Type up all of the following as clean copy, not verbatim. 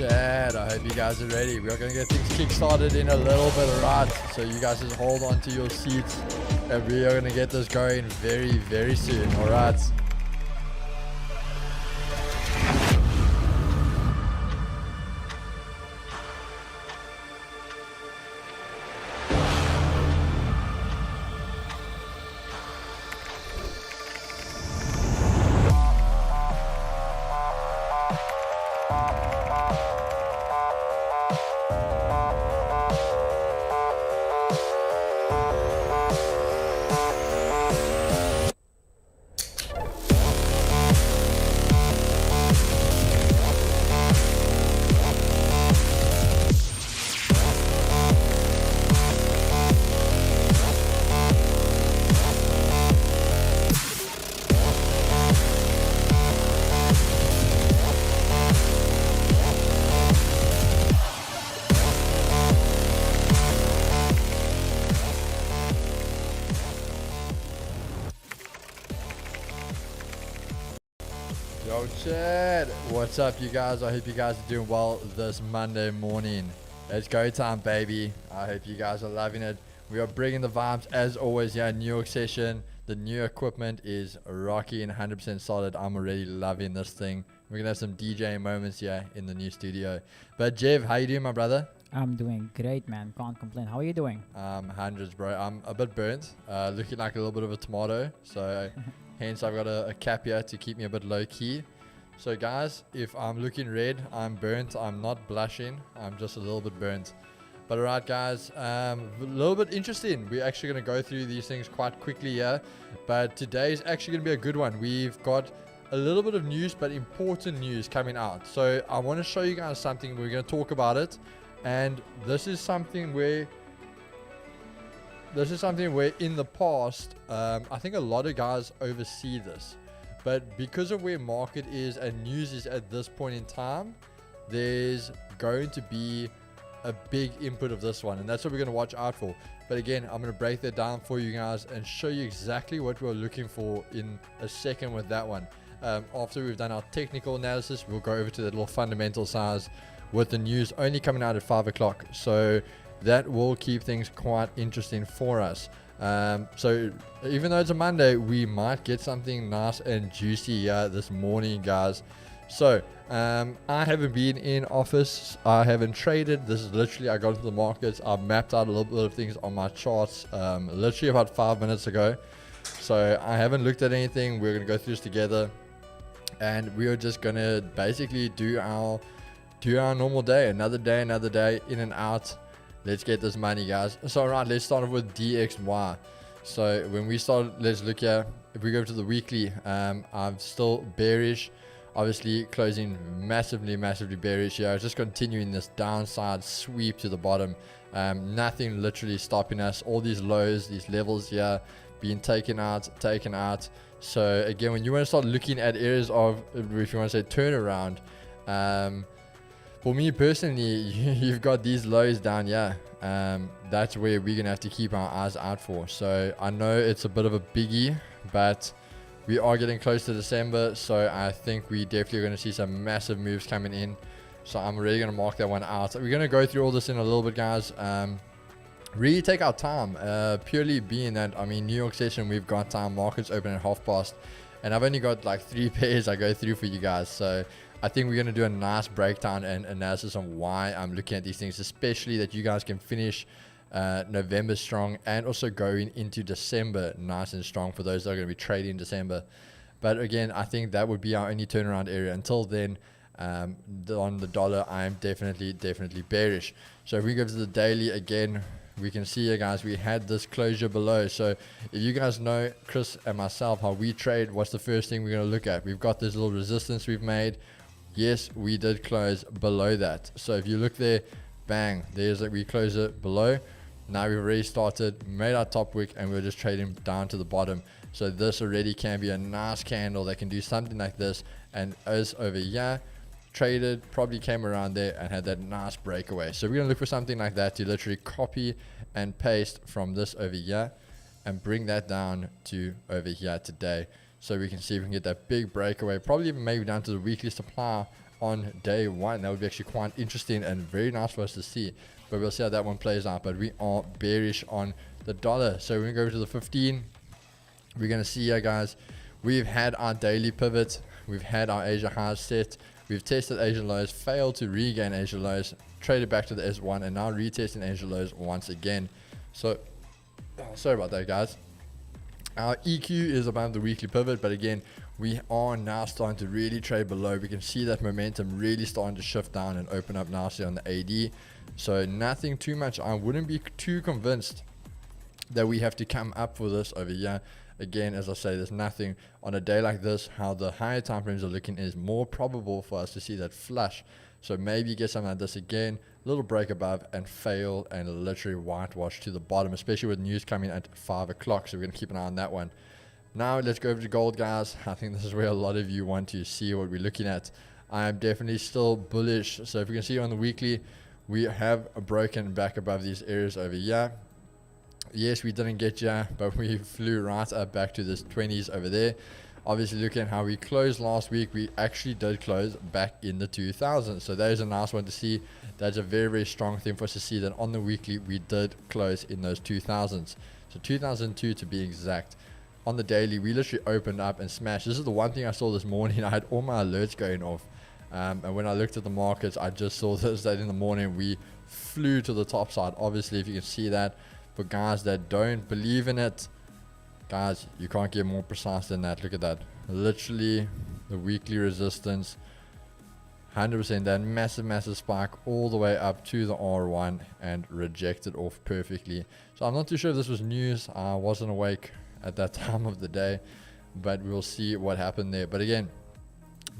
chat, I hope you guys are ready. We are going to get things kick-started in a little bit, right? So you guys just hold on to your seats and we are going to get this going very, very soon, alright? Yo chat, what's up you guys? I hope you guys are doing well this Monday morning. It's go time, baby. I hope you guys are loving it. We are bringing the vibes as always. Yeah, New York session. The new equipment is rocky and 100% solid. I'm already loving this thing. We're gonna have some DJing moments here in the new studio. But Jev, how you doing, my brother? I'm doing great, man. Can't complain. How are you doing? Hundreds, bro. I'm a bit burnt, looking like a little bit of a tomato. So hence I've got a cap here to keep me a bit low key. So guys, if I'm looking red, I'm burnt. I'm not blushing. I'm just a little bit burnt. But alright guys, a little bit interesting. We're actually going to go through these things quite quickly here. But today is actually going to be a good one. We've got a little bit of news, but important news coming out. So I want to show you guys something. We're going to talk about it. And this is something where in the past, I think a lot of guys oversee this. But because of where market is and news is at this point in time, there's going to be a big input of this one. And that's what we're going to watch out for. But again, I'm going to break that down for you guys and show you exactly what we're looking for in a second with that one. After we've done our technical analysis, we'll go over to the little fundamental size with the news only coming out at 5 o'clock. So that will keep things quite interesting for us. So even though it's a Monday, we might get something nice and juicy this morning, guys. So I haven't been in office. I haven't traded. This is literally, I got into the markets. I mapped out a little bit of things on my charts literally about 5 minutes ago. So I haven't looked at anything. We're going to go through this together. And we are just going to basically do our normal day. Another day, in and out. Let's get this money, guys. So alright, let's start off with DXY. So when we start, let's look here. If we go to the weekly, I'm still bearish. Obviously closing massively bearish here. Just continuing this downside sweep to the bottom. Nothing literally stopping us. All these lows, these levels here being taken out. So again, when you want to start looking at areas of, if you want to say turnaround, for me personally, you've got these lows down here. That's where we're going to have to keep our eyes out for. So I know it's a bit of a biggie, but we are getting close to December. So I think we definitely are going to see some massive moves coming in. So I'm really going to mark that one out. So we're going to go through all this in a little bit, guys. Really take our time, purely being that, I mean, New York session, we've got time. Markets open at 1:30. And I've only got like 3 pairs I go through for you guys. So I think we're going to do a nice breakdown and analysis on why I'm looking at these things, especially that you guys can finish November strong and also going into December nice and strong for those that are going to be trading in December. But again, I think that would be our only turnaround area. Until then, on the dollar, I am definitely bearish. So if we go to the daily again, we can see here, guys, we had this closure below. So if you guys know Chris and myself how we trade, what's the first thing we're going to look at? We've got this little resistance we've made. Yes, we did close below that. So if you look there, bang, there's that we close it below. Now we've already started, made our top wick, and we're just trading down to the bottom. So this already can be a nice candle that can do something like this. And as over here, traded, probably came around there and had that nice breakaway. So we're going to look for something like that to literally copy and paste from this over here and bring that down to over here today. So we can see if we can get that big breakaway, probably even maybe down to the weekly supply on day one. That would be actually quite interesting and very nice for us to see, but we'll see how that one plays out. But we are bearish on the dollar. So when we go to the 15, we're going to see here, guys, we've had our daily pivot, we've had our Asia highs set, we've tested Asia lows, failed to regain Asia lows, traded back to the S1, and now retesting Asia lows once again. So sorry about that, guys. Our EQ is above the weekly pivot, but again, we are now starting to really trade below. We can see that momentum really starting to shift down and open up nicely on the AD. So nothing too much. I wouldn't be too convinced that we have to come up for this over here. Again, as I say, there's nothing on a day like this. How the higher time frames are looking is more probable for us to see that flush. So maybe get something like this again, little break above and fail and literally whitewash to the bottom, especially with news coming at 5 o'clock. So we're going to keep an eye on that one. Now let's go over to gold, guys. I think this is where a lot of you want to see what we're looking at. I am definitely still bullish. So if you can see on the weekly, we have broken back above these areas over here. Yes, we didn't get you, but we flew right up back to this 20s over there. Obviously, looking at how we closed last week, we actually did close back in the 2000s. So that is a nice one to see. That's a very, very strong thing for us to see that on the weekly, we did close in those 2000s. So 2002 to be exact. On the daily, we literally opened up and smashed. This is the one thing I saw this morning. I had all my alerts going off. And when I looked at the markets, I just saw this, that in the morning, we flew to the top side. Obviously, if you can see that, for guys that don't believe in it, guys, you can't get more precise than that. Look at that. Literally, the weekly resistance, 100%, that massive spike all the way up to the R1 and rejected off perfectly. So I'm not too sure if this was news. I wasn't awake at that time of the day, but we'll see what happened there. But again,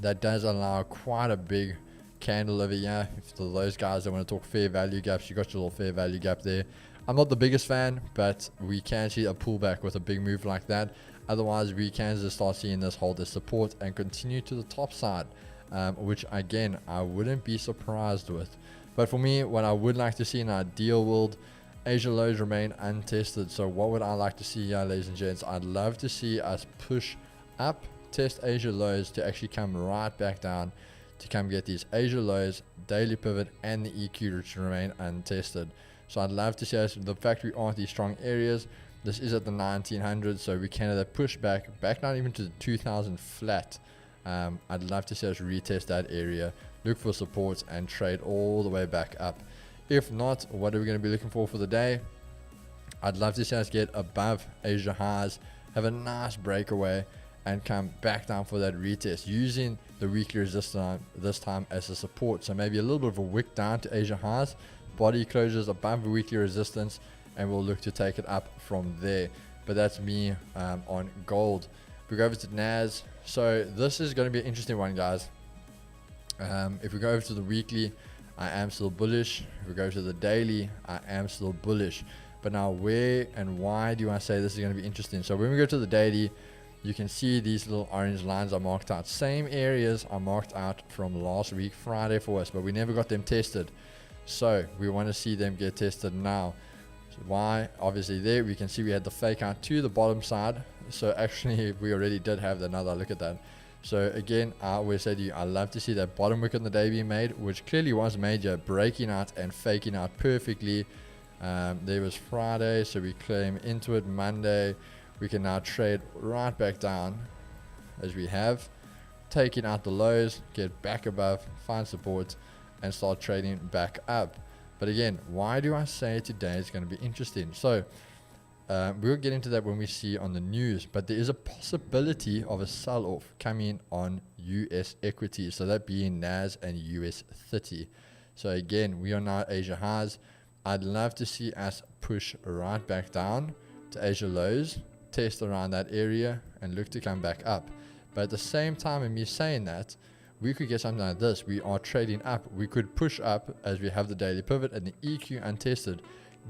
that does allow quite a big candle over here. If for those guys that want to talk fair value gaps, you got your little fair value gap there. I'm not the biggest fan, but we can see a pullback with a big move like that. Otherwise, we can just start seeing this hold as support and continue to the top side, which again, I wouldn't be surprised with. But for me, what I would like to see in an ideal world, Asia lows remain untested. So what would I like to see here, ladies and gents? I'd love to see us push up, test Asia lows to actually come right back down to come get these Asia lows, daily pivot, and the EQ which remain untested. So I'd love to see us, the fact we are at these strong areas. This is at the 1900, so we can either push back not even to the 2000 flat. I'd love to see us retest that area, look for support, and trade all the way back up. If not, what are we going to be looking for the day? I'd love to see us get above Asia highs, have a nice breakaway, and come back down for that retest using the weekly resistance this time as a support. So maybe a little bit of a wick down to Asia highs, body closures above the weekly resistance, and we'll look to take it up from there. But that's me on gold. If we go over to NAS, so this is going to be an interesting one, guys. If we go over to the weekly, I am still bullish. If we go to the daily, I am still bullish. But now where and why do I say this is going to be interesting? So when we go to the daily, you can see these little orange lines are marked out. Same areas are marked out from last week, Friday for us, but we never got them tested. So we want to see them get tested now. So why? Obviously there we can see we had the fake out to the bottom side. So actually we already did have another look at that. So again, I always say to you, I love to see that bottom wick on the day being made, which clearly was major, breaking out and faking out perfectly. There was Friday, so we claim into it Monday. We can now trade right back down as we have, taking out the lows, get back above, find support, and start trading back up. But again, why do I say today is going to be interesting? So we'll get into that when we see on the news, but there is a possibility of a sell-off coming on US equities, so that being Nas and US30. So again, we are now at Asia highs. I'd love to see us push right back down to Asia lows, test around that area, and look to come back up. But at the same time, in me saying that, we could get something like this. We are trading up. We could push up as we have the daily pivot and the EQ untested,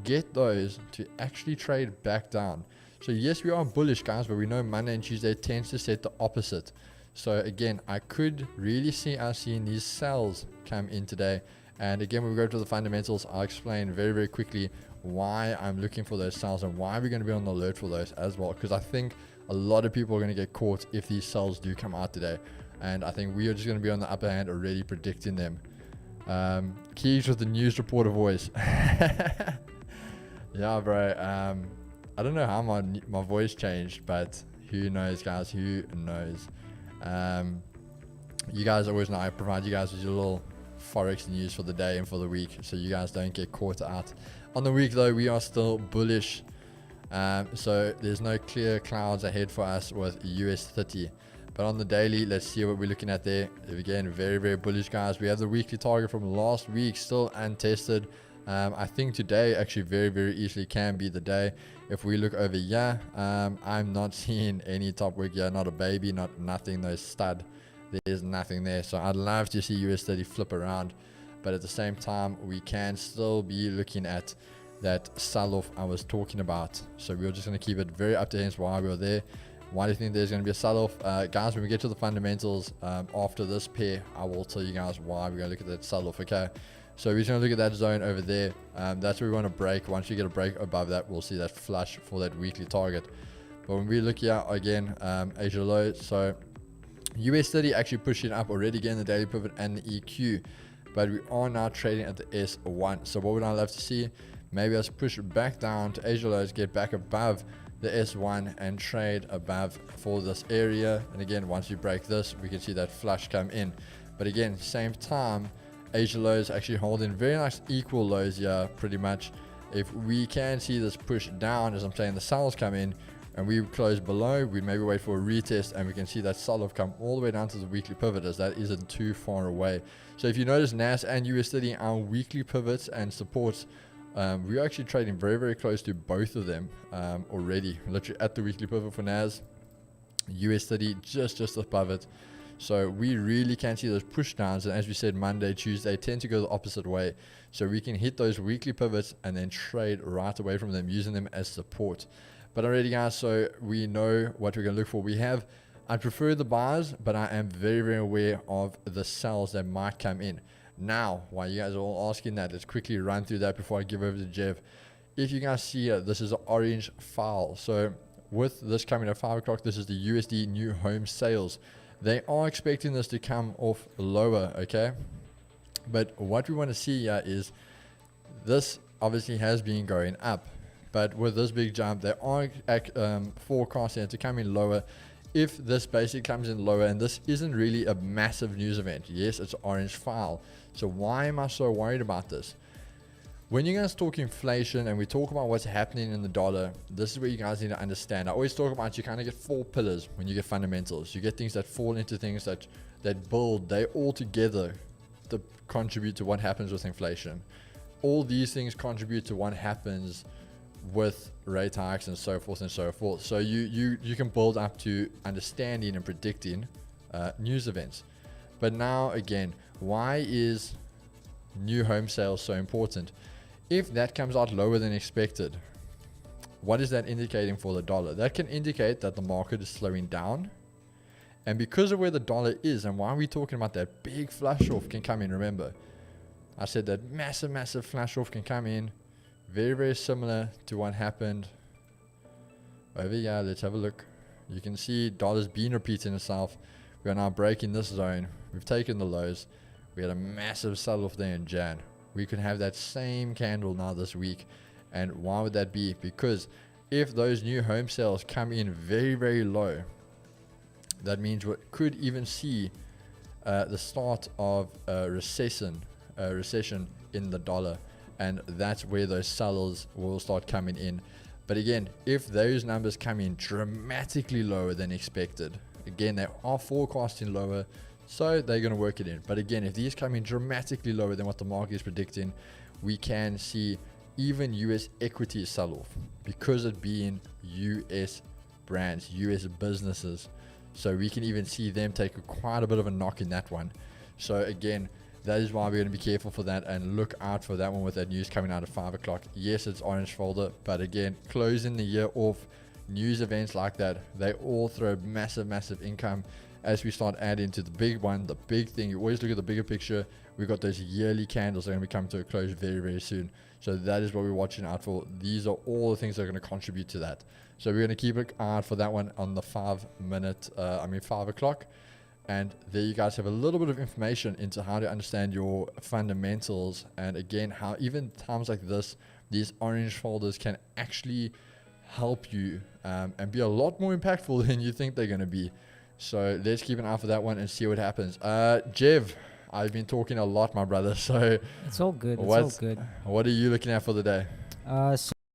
get those to actually trade back down. So yes, we are bullish, guys, but we know Monday and Tuesday tends to set the opposite. So again, I could really see us seeing these sells come in today. And again, when we go to the fundamentals, I'll explain very, very quickly why I'm looking for those sells and why we're going to be on the alert for those as well. Because I think a lot of people are going to get caught if these sells do come out today. and I think we are just going to be on the upper hand already predicting them. Keys with the news reporter voice. Yeah, bro. I don't know how my voice changed, but who knows, guys? Who knows? You guys always know I provide you guys with your little Forex news for the day and for the week, so you guys don't get caught out. On the week, though, we are still bullish. So there's no clear clouds ahead for us with US30. But on the daily, let's see what we're looking at there. Again, very, very bullish, guys. We have the weekly target from last week still untested. I think today actually very, very easily can be the day. If we look over here, I'm not seeing any top wick here, not a baby, not nothing, no stud. There's nothing there. So I'd love to see US30 flip around. But at the same time, we can still be looking at that sell-off I was talking about. So we're just going to keep it very up to hence why we were there. Why do you think there's going to be a sell-off? Guys, when we get to the fundamentals after this pair, I will tell you guys why we're going to look at that sell-off, okay? So we're just going to look at that zone over there. That's where we want to break. Once you get a break above that, we'll see that flush for that weekly target. But when we look here again, Asia low. So US30 actually pushing up already again, the daily pivot and the EQ. But we are now trading at the S1. So what would I love to see? Maybe us push back down to Asia lows, get back above the S1 and trade above for this area. And again, once we break this, we can see that flush come in. But again, same time, Asia lows actually holding very nice equal lows here pretty much. If we can see this push down, as I'm saying, the sells come in and we close below, we maybe wait for a retest and we can see that sell-off come all the way down to the weekly pivot, as that isn't too far away. So if you notice, NAS and US30, our weekly pivots and supports, we're actually trading very, very close to both of them already. Literally at the weekly pivot for NAS, US30 just above it. So we really can see those push downs, and as we said, Monday, Tuesday tend to go the opposite way. So we can hit those weekly pivots and then trade right away from them, using them as support. But already, guys, so we know what we're going to look for. I prefer the buys, but I am very, very aware of the sells that might come in. Now, while you guys are all asking that, let's quickly run through that before I give over to Jeff. If you guys see this is an orange file. So with this coming at 5 o'clock, this is the USD new home sales. They are expecting this to come off lower, okay? But what we want to see here is this obviously has been going up. But with this big jump, they are forecasting it to come in lower. If this basically comes in lower, and this isn't really a massive news event. Yes, it's an orange file. So why am I so worried about this? When you guys talk inflation and we talk about what's happening in the dollar, this is where you guys need to understand. I always talk about you kind of get 4 pillars when you get fundamentals. You get things that fall into things that build. They all together to contribute to what happens with inflation. All these things contribute to what happens with rate hikes and so forth and so forth. So you can build up to understanding and predicting news events. But now again, why is new home sales so important? If that comes out lower than expected, what is that indicating for the dollar? That can indicate that the market is slowing down. And because of where the dollar is and why we're talking about that big flush off can come in, remember, I said that massive flush off can come in. Very, very similar to what happened over here. Let's have a look. You can see dollar's been repeating itself. We are now breaking this zone. We've taken the lows. We had a massive sell-off there in Jan. We could have that same candle now this week. And why would that be? Because if those new home sales come in very, very low, that means we could even see the start of a recession in the dollar. And that's where those sellers will start coming in. But again, if those numbers come in dramatically lower than expected, again, they are forecasting lower, so they're going to work it in. But again, if these come in dramatically lower than what the market is predicting, we can see even US equities sell off because it being US brands, US businesses. So we can even see them take quite a bit of a knock in that one. So again, that is why we're going to be careful for that and look out for that one with that news coming out at 5 o'clock. Yes, it's orange folder, but again, closing the year off, news events like that, they all throw massive income as we start adding to the big one, the big thing. You always look at the bigger picture. We've got those yearly candles that are going to be coming to a close very, very soon. So that is what we're watching out for. These are all the things that are going to contribute to that. So we're going to keep an eye out for that one on the 5 o'clock. And there you guys have a little bit of information into how to understand your fundamentals. And again, how even times like this, these orange folders can actually help you and be a lot more impactful than you think they're going to be. So let's keep an eye for that one and see what happens. Jev, I've been talking a lot, my brother. So It's all good. It's all good. What are you looking at for the day?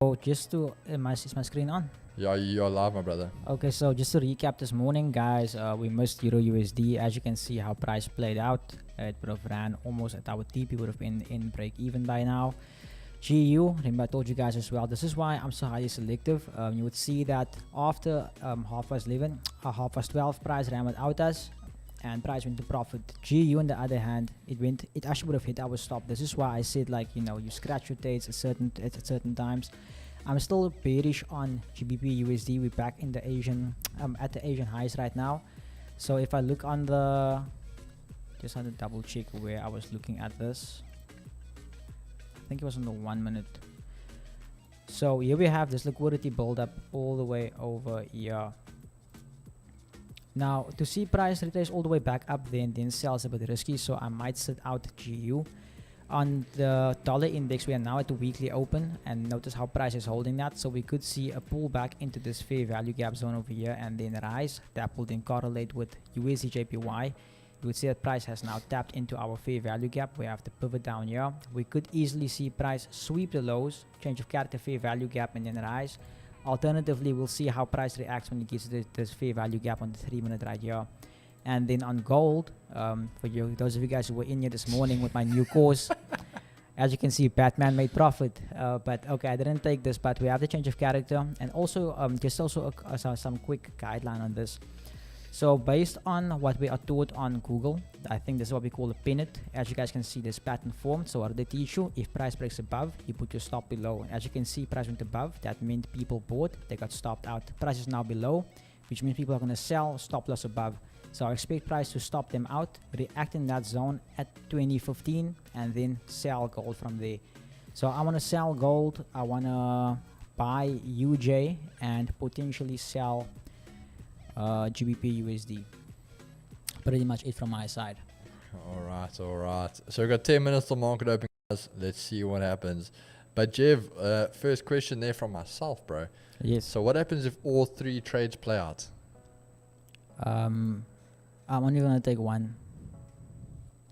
So just to is my screen on? Yeah, you're live, my brother. Okay, so just to recap this morning, guys, we missed Euro USD. As you can see how price played out, it would have ran almost at our TP, would have been in break even by now. GU, remember I told you guys as well, this is why I'm so highly selective. You would see that after half past 11, half past 12, price ran without us and price went to profit. GU on the other hand, it actually would have hit our stop. This is why I said, like, you know, you scratch your tails at certain times. I'm still bearish on GBP USD. We're back in the Asian at the Asian highs right now. So if I look on the, just had to double check where I was looking at this. I think it was on the 1 minute. So here we have this liquidity buildup all the way over here. Now to see price retrace all the way back up, then sell is a bit risky. So I might sit out GU. On the dollar index, we are now at the weekly open, and notice how price is holding that. So we could see a pullback into this fair value gap zone over here and then rise. That will then correlate with USD JPY. You would see that price has now tapped into our fair value gap. We have to pivot down here. We could easily see price sweep the lows, change of character, fair value gap, and then rise. Alternatively, we'll see how price reacts when it gets to this fair value gap on the 3 minute right here. And then on gold, for those of you guys who were in here this morning with my new course, as you can see, Batman made profit. But okay, I didn't take this, but we have the change of character. And also, some quick guideline on this. So based on what we are taught on Google, I think this is what we call a pennant. As you guys can see, this pattern formed. So what they teach you, if price breaks above, you put your stop below. As you can see, price went above. That meant people bought. They got stopped out. Price is now below, which means people are going to sell, stop loss above. So I expect price to stop them out, react in that zone at 2015, and then sell gold from there. So I want to sell gold. I want to buy UJ and potentially sell GBP USD. Pretty much it from my side. All right. So we've got 10 minutes till market open, guys. Let's see what happens. But Jev, first question there from myself, bro. Yes. So what happens if all 3 trades play out? I'm only gonna take one.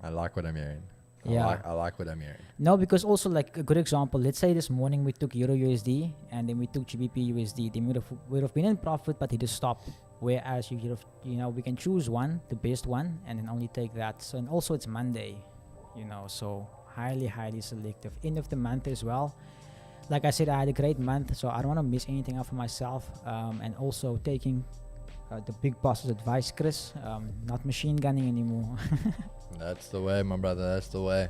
I like what I'm hearing. Yeah. I like what I'm hearing. No, because also, like, a good example, let's say this morning we took Euro USD and then we took GBP USD. Then we would have been in profit, but it just stopped. Whereas we can choose one, the best one, and then only take that. So, and also it's Monday, so highly selective. End of the month as well. Like I said, I had a great month, so I don't want to miss anything out for myself. And also taking the big boss's advice, Chris, not machine gunning anymore. That's the way, my brother. That's the way.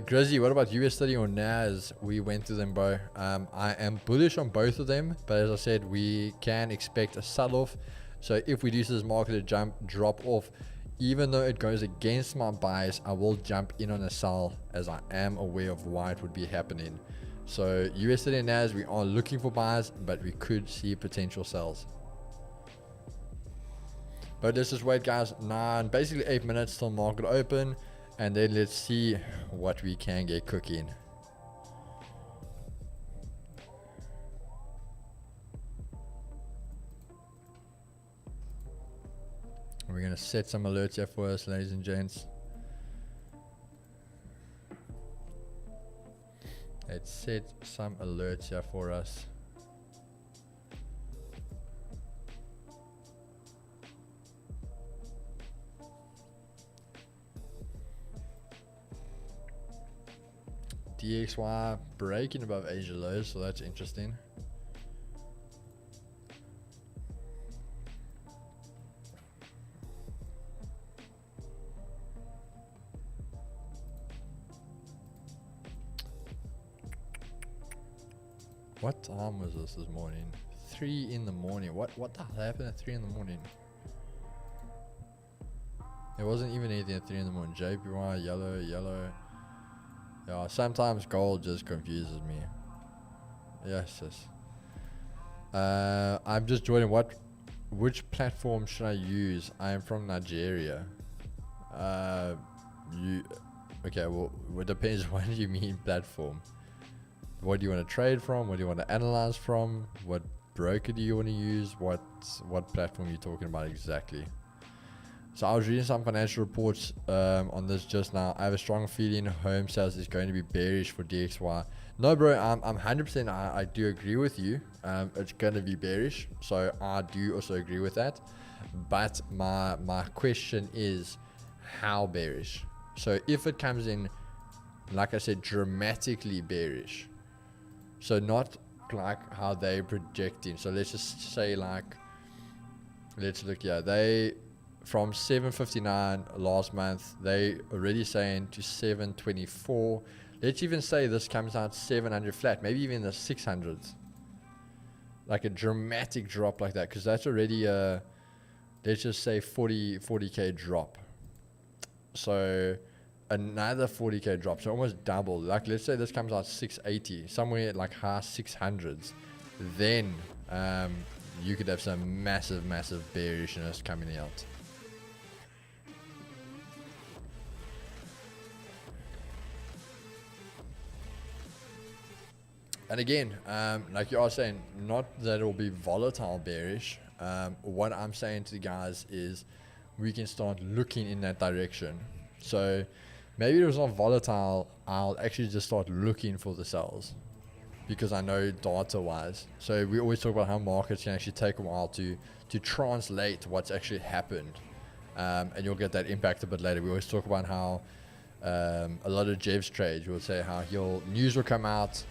Grizzy, what about US30 or NAS? We went to them, bro. I am bullish on both of them, but as I said, we can expect a sell-off. So if we do see this market drop off, even though it goes against my bias, I will jump in on a sell, as I am aware of why it would be happening. So US30 and NAS, we are looking for buys, but we could see potential sells. But let's just wait, guys. Basically 8 minutes till market open, and then let's see what we can get cooking. We're gonna set some alerts here for us, ladies and gents. Let's set some alerts here for us. DXY breaking above Asia lows, so that's interesting. What time was this morning? 3 in the morning. What the hell happened at 3 in the morning? There wasn't even anything at 3 in the morning. JPY, yellow. Yeah, sometimes gold just confuses me. Yes. I'm just joining. What which platform should I use? I am from Nigeria. Okay, well, it depends. What do you mean platform? What do you want to trade from? What do you want to analyze from? What broker do you want to use? What platform are you talking about exactly? So I was reading some financial reports on this just now. I have a strong feeling home sales is going to be bearish for DXY. No, bro, I'm 100%. I do agree with you. It's going to be bearish. So I do also agree with that. But my question is, how bearish? So if it comes in, like I said, dramatically bearish. So not like how they're projecting. So let's just say like, let's look here. They, from 759 last month, they already saying to 724. Let's even say this comes out 700 flat, maybe even the 600s. Like a dramatic drop like that, because that's already a, let's just say 40k drop. So another 40k drop, so almost double. Like let's say this comes out 680, somewhere like high 600s, then you could have some massive bearishness coming out. And again, like you are saying, not that it will be volatile bearish. What I'm saying to the guys is we can start looking in that direction. So maybe it was not volatile. I'll actually just start looking for the sells because I know data wise. So we always talk about how markets can actually take a while to translate what's actually happened. And you'll get that impact a bit later. We always talk about how a lot of Jev's trades will say how news will come out,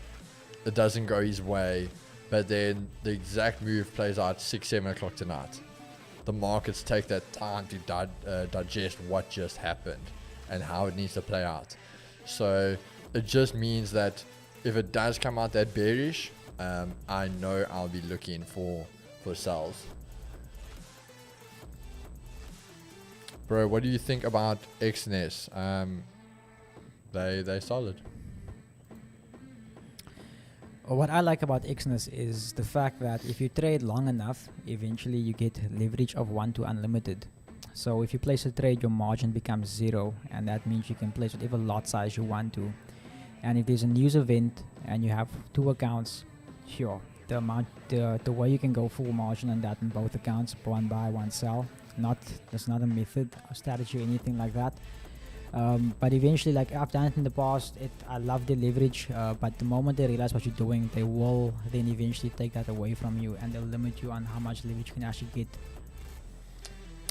it doesn't go his way, but then the exact move plays out 6-7 o'clock tonight. The markets take that time to digest what just happened and how it needs to play out. So it just means that if it does come out that bearish, I know I'll be looking for sells. Bro, what do you think about XNS? They solid. What I like about XNS is the fact that if you trade long enough, eventually you get leverage of 1 to unlimited. So if you place a trade, your margin becomes 0, and that means you can place whatever lot size you want to. And if there's a news event and you have 2 accounts, sure, the way you can go full margin on that in both accounts, 1 buy, 1 sell. There's not a method or strategy or anything like that. But eventually, like I've done it in the past, I love the leverage, but the moment they realize what you're doing, they will then eventually take that away from you, and they'll limit you on how much leverage you can actually get.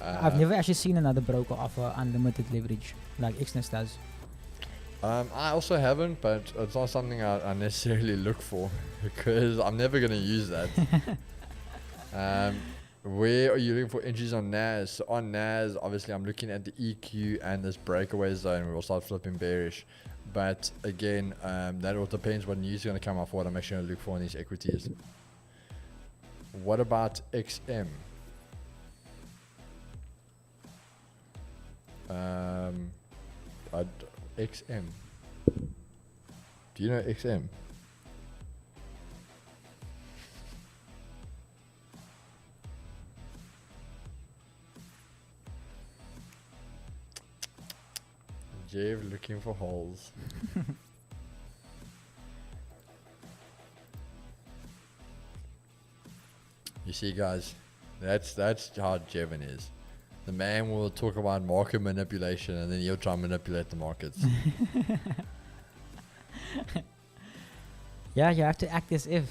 I've never actually seen another broker offer unlimited leverage like XNS does. I also haven't, but it's not something I necessarily look for because I'm never going to use that. Where are you looking for entries on NAS? So on NAS, obviously I'm looking at the EQ and this breakaway zone where we'll start flipping bearish. But again, that all depends what news is going to come up for what I'm actually going to look for in these equities. What about XM? XM. Do you know XM? Jeff looking for holes. You see, guys, that's how Jevin is. The man will talk about market manipulation and then he'll try and manipulate the markets. Yeah, you have to act as if.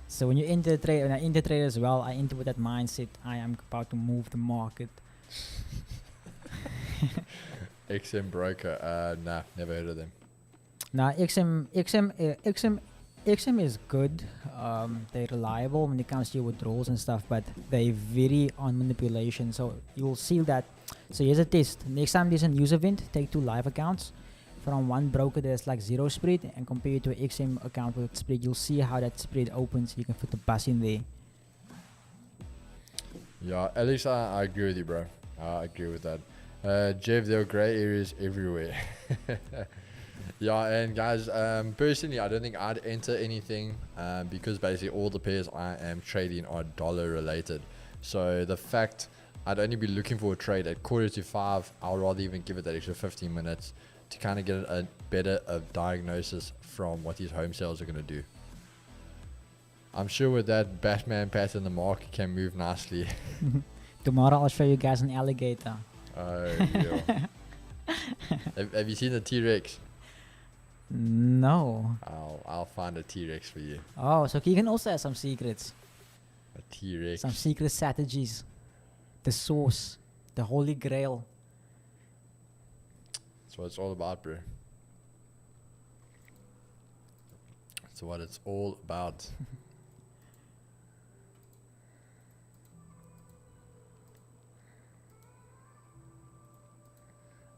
So when you enter the trade, when I enter trade as well, I enter with that mindset, I am about to move the market. XM broker, nah, never heard of them. Now XM is good. They're reliable when it comes to your withdrawals and stuff, but they vary on manipulation. So you'll see that. So here's a test. Next time there's a news event, take 2 live accounts from one broker that's like 0 spread and compare it to an XM account with spread. You'll see how that spread opens. You can put the bus in there. Yeah, at least I agree with you, bro. I agree with that. Jeff, there are gray areas everywhere. Yeah, and guys, personally, I don't think I'd enter anything because basically all the pairs I am trading are dollar related. So the fact I'd only be looking for a trade at 4:45, I'll rather even give it that extra 15 minutes to kind of get a better diagnosis from what these home sales are going to do. I'm sure with that Batman pattern, the market can move nicely. Tomorrow I'll show you guys an alligator. Oh, yeah. have you seen the T-Rex? No. I'll find a T-Rex for you. Oh, so Keegan also has some secrets. A T-Rex. Some secret strategies. The source. The holy grail. That's what it's all about, bro. That's what it's all about.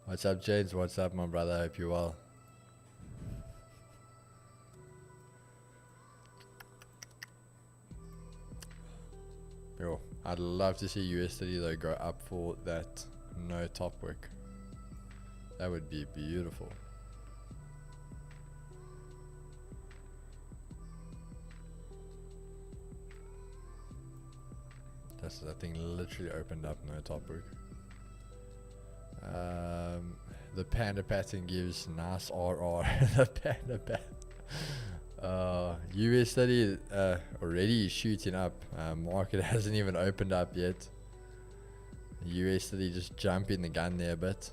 What's up, James? What's up, my brother? I hope you're well. Yo, I'd love to see US30 though go up for that no top wick. That would be beautiful. That thing literally opened up no top wick. The panda pattern gives nice RR. The panda pattern. US30 already shooting up. Market hasn't even opened up yet. US30 just jumping the gun there a bit.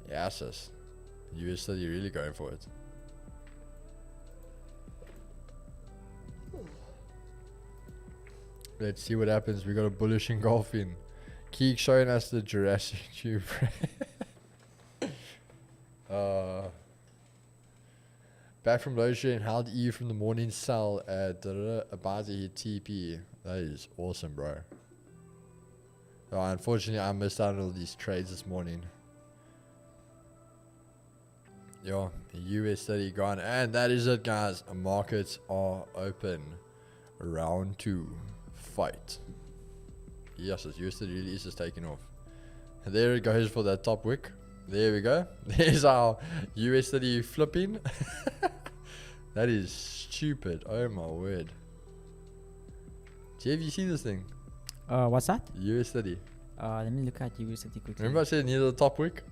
Yeah, sis. US30 really going for it. Let's see what happens. We got a bullish engulfing. Keek showing us the Jurassic tube. Back from low share and held EU from the morning sell at about to hit TP. That is awesome, bro. Oh, unfortunately, I missed out on all these trades this morning. Yo, US30 gone. And that is it, guys. Markets are open. Round 2. Fight. Yes, it's US30 really is just taking off. And there it goes for that top wick. There we go. There's our US30 flipping. That is stupid. Oh my word. Have you seen this thing? What's that? US30. Let me look at US30 quickly. Remember I said near the top wick?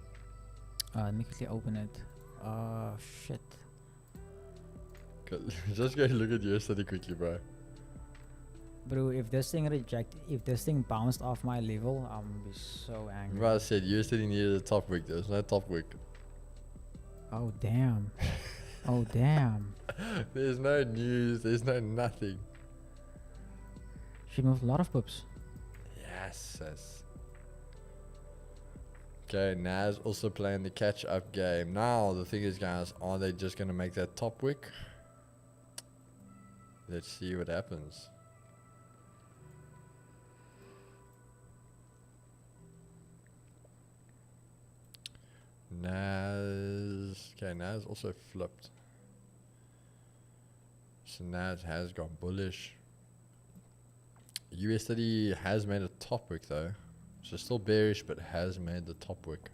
Let me quickly open it. Shit. Just go look at US30 quickly, bro. Bro, if this thing bounced off my level, I'm gonna be so angry. Remember I said US30 near the top wick. There's no top wick. Oh damn. Oh damn. There's no news. There's no nothing. She moved a lot of pips. Yes, yes. Okay, Nas also playing the catch-up game. Now, the thing is, guys, are they just going to make that top wick? Let's see what happens. Nas. Okay, Nas also flipped. So Nas has gone bullish. US30 has made a top wick though. So still bearish, but has made the top wick.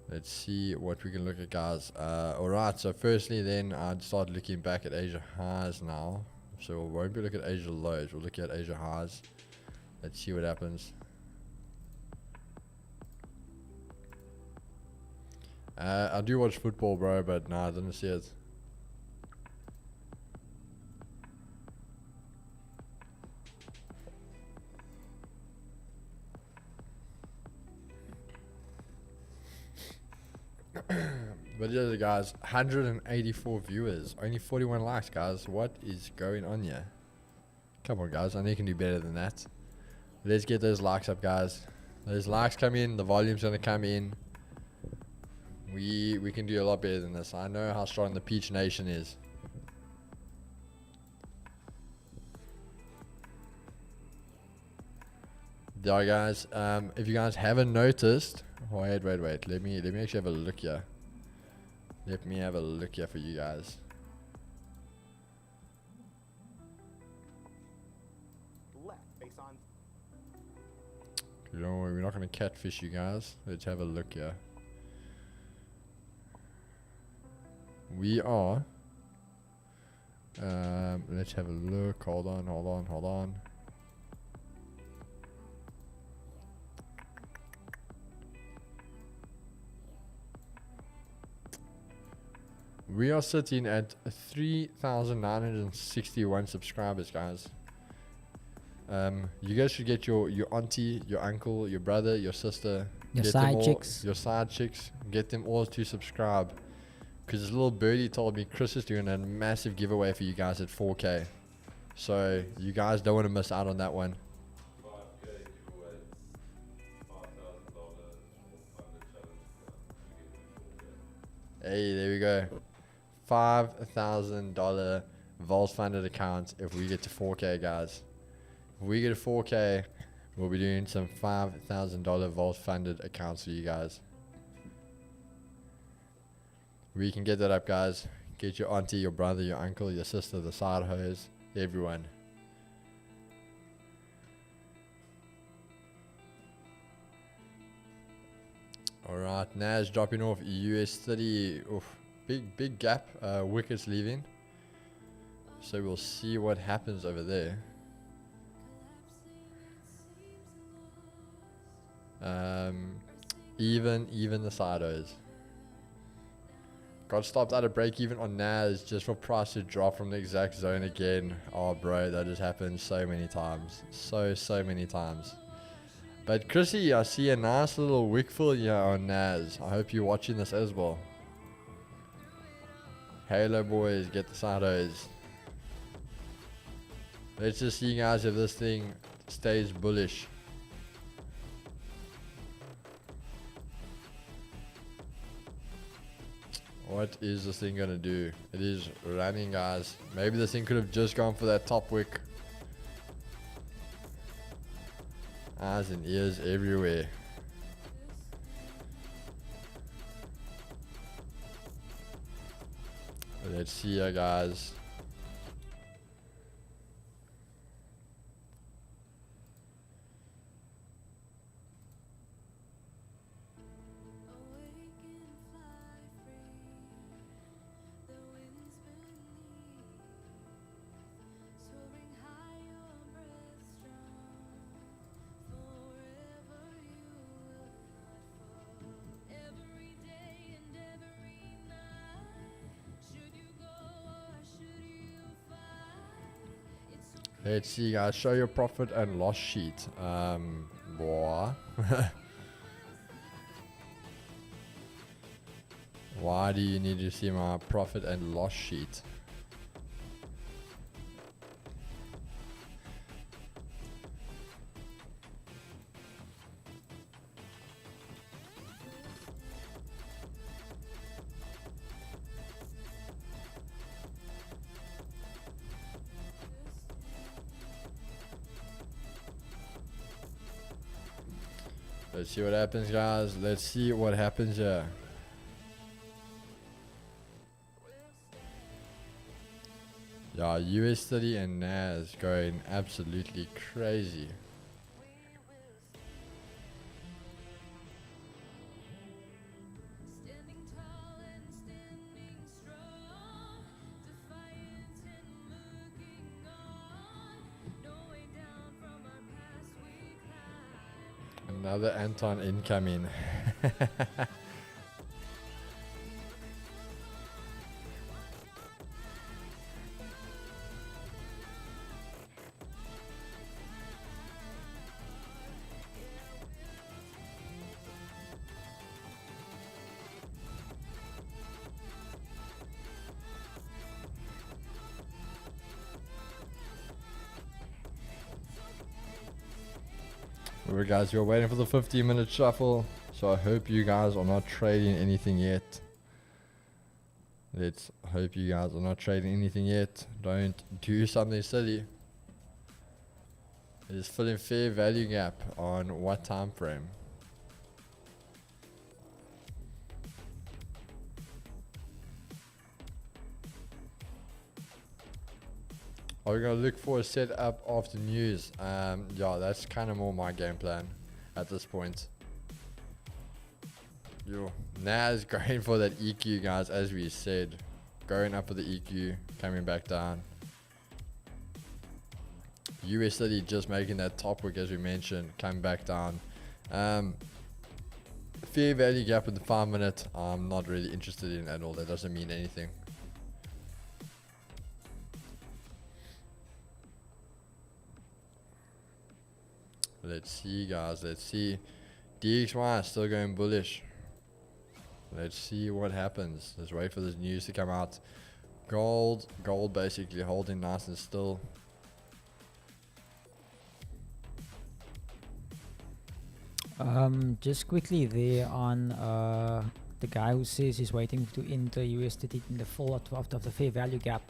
Let's see what we can look at, guys. Alright, so firstly then I'd start looking back at Asia highs now. So we won't be looking at Asia lows, we'll look at Asia highs. Let's see what happens. I do watch football, bro, but nah, I didn't see it. But yeah, guys, 184 viewers, only 41 likes, guys. What is going on here? Come on, guys, I know you can do better than that. Let's get those likes up, guys. Those likes come in, the volume's gonna come in. We can do a lot better than this. I know how strong the Peach Nation is. Yeah, guys. If you guys haven't noticed, wait. Let me actually have a look here. Let me have a look here for you guys. Don't worry, we're not gonna catfish you guys. Let's have a look here. We are. Let's have a look. Hold on. We are sitting at 3,961 subscribers, guys. You guys should get your auntie, your uncle, your brother, your sister, Your get side them all, chicks. your side chicks, get them all to subscribe. Because this little birdie told me Chris is doing a massive giveaway for you guys at 4K. So you guys don't want to miss out on that one. 5K giveaway, $5,000 funded challenge to get Hey, there we go. $5,000 Vols funded account if we get to 4K, guys. If we get to 4K, we'll be doing some $5,000 Vols funded accounts for you guys. We can get that up, guys. Get your auntie, your brother, your uncle, your sister, the side hoes, everyone. Alright, Nas dropping off US30. Oof, big gap. Wickets leaving. So we'll see what happens over there. Even the side hoes. Got stopped at a break even on Nas just for price to drop from the exact zone again. Oh bro, that has happened so many times. So many times. But Chrissy, I see a nice little wick fill here on Nas. I hope you're watching this as well. Halo boys, get the sidos. Let's just see, guys, if this thing stays bullish. What is this thing gonna do? It is running, guys. Maybe this thing could have just gone for that top wick. Eyes and ears everywhere. Let's see ya, guys. Let's see, guys. Show your profit and loss sheet. Boy. Why do you need to see my profit and loss sheet? Let's see what happens, guys. Let's see what happens here. Yeah, US30 and Nas going absolutely crazy. Another Anton incoming. Alright guys, we're waiting for the 15-minute shuffle, so I hope you guys are not trading anything yet. Let's hope you guys are not trading anything yet. Don't do something silly. It is filling fair value gap on what time frame? Are we going to look for a setup after news? Yeah, that's kind of more my game plan at this point. Yo, Nas going for that EQ, guys, as we said. going up for the EQ, coming back down. US30 just making that top wick as we mentioned, coming back down. Fair value gap with the 5 minute, I'm not really interested in at all. That doesn't mean anything. Let's see, guys. Let's see. DXY still going bullish. Let's see what happens. Let's wait for this news to come out. Gold basically holding nice and still. Just quickly there on the guy who says he's waiting to enter USDT in the full of the fair value gap.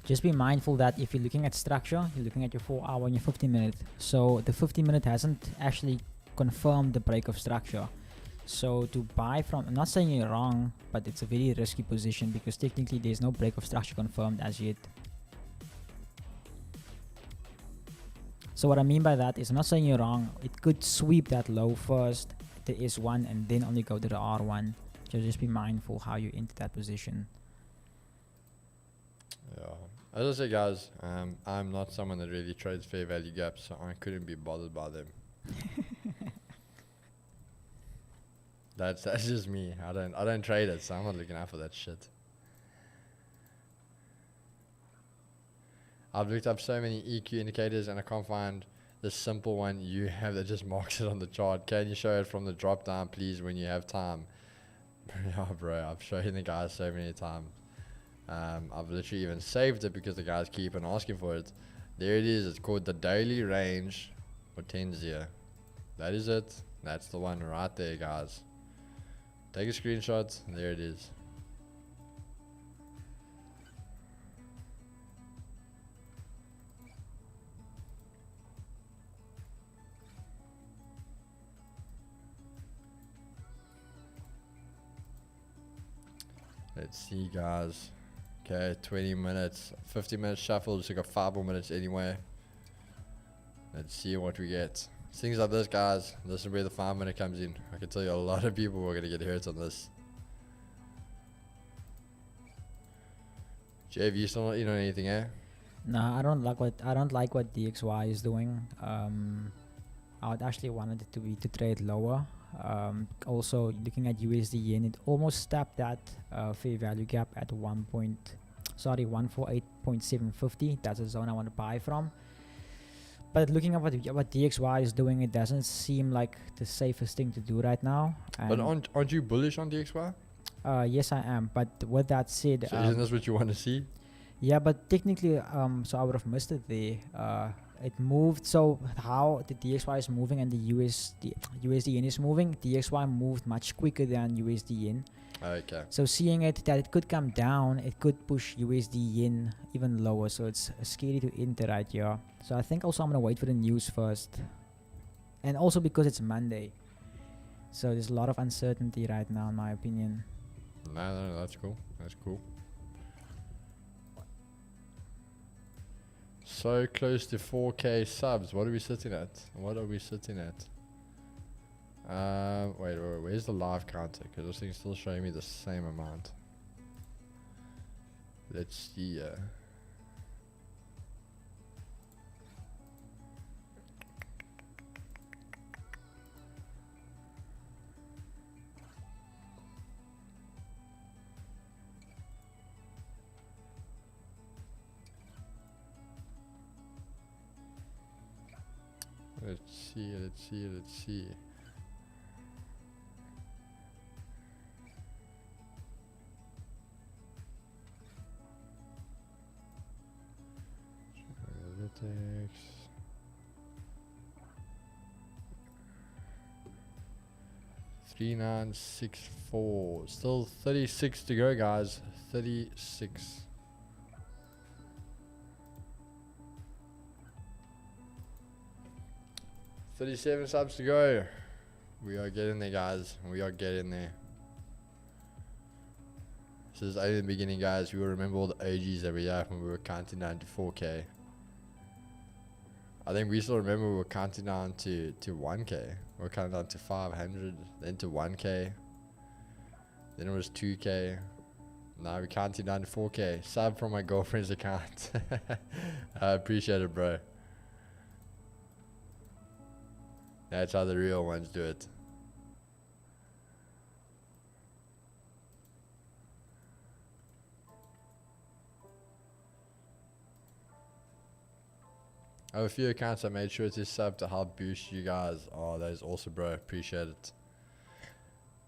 Just be mindful that if you're looking at structure, you're looking at your 4 hour and your 50 minute. So the 50 minute hasn't actually confirmed the break of structure. So to buy from, I'm not saying you're wrong, but it's a very risky position because technically there's no break of structure confirmed as yet. So what I mean by that is I'm not saying you're wrong. It could sweep that low first, the S1, and then only go to the R1. So just be mindful how you enter that position. Yeah. As I say, guys, I'm not someone that really trades fair value gaps, so I couldn't be bothered by them. That's just me. I don't trade it, so I'm not looking out for that shit. I've looked up so many EQ indicators and I can't find the simple one you have that just marks it on the chart. Can you show it from the drop down, please, when you have time? Yeah, bro, I've shown the guys so many times. I've literally even saved it because the guys keep on asking for it. There it is. It's called the daily range for 10 here. That is it. That's the one right there, guys. Take a screenshot. There it is. Let's see, guys. Okay, 20 minutes, 50 minutes shuffle. Just got 5 more minutes anyway. Let's see what we get. Things like this, guys. This is where the 5 minute comes in. I can tell you a lot of people are gonna get hurt on this. Jeff, you still not in on anything, eh? No, I don't like what DXY is doing. I would actually wanted it to trade lower. Also looking at USD yen, it almost tapped that fair value gap at 148.750. That's a zone I want to buy from. But looking at what DXY is doing, it doesn't seem like the safest thing to do right now. But aren't you bullish on DXY? Yes, I am. But with that said, So isn't this what you want to see? yeah, but technically, so I would have missed it there. It moved. So how the DXY is moving and the USD yen is moving, DXY moved much quicker than USD yen. Okay. So seeing it that it could come down, it could push USD yen even lower. So it's scary to enter right here. So I think also I'm gonna wait for the news first, and also because it's Monday, so there's a lot of uncertainty right now, in my opinion. No, that's cool. That's cool. So close to 4K subs. What are we sitting at? What are we sitting at? Wait, where's the live counter? Because this thing's still showing me the same amount. Let's see. Let's see. Analytics. $3,964. Still 36 to go, guys. 36. $37 subs to go. We are getting there, guys. We are getting there. This is only the beginning, guys. We will remember all the OGs that we have when we were counting down to 4K. I think we still remember we were counting down to 1K. We were counting down to 500, then to 1K. Then it was 2K. Now we're counting down to 4K. Sub from my girlfriend's account. I appreciate it, bro. That's how the real ones do it. I have a few accounts I made sure to sub to help boost you guys. Oh, that is awesome, bro. Appreciate it.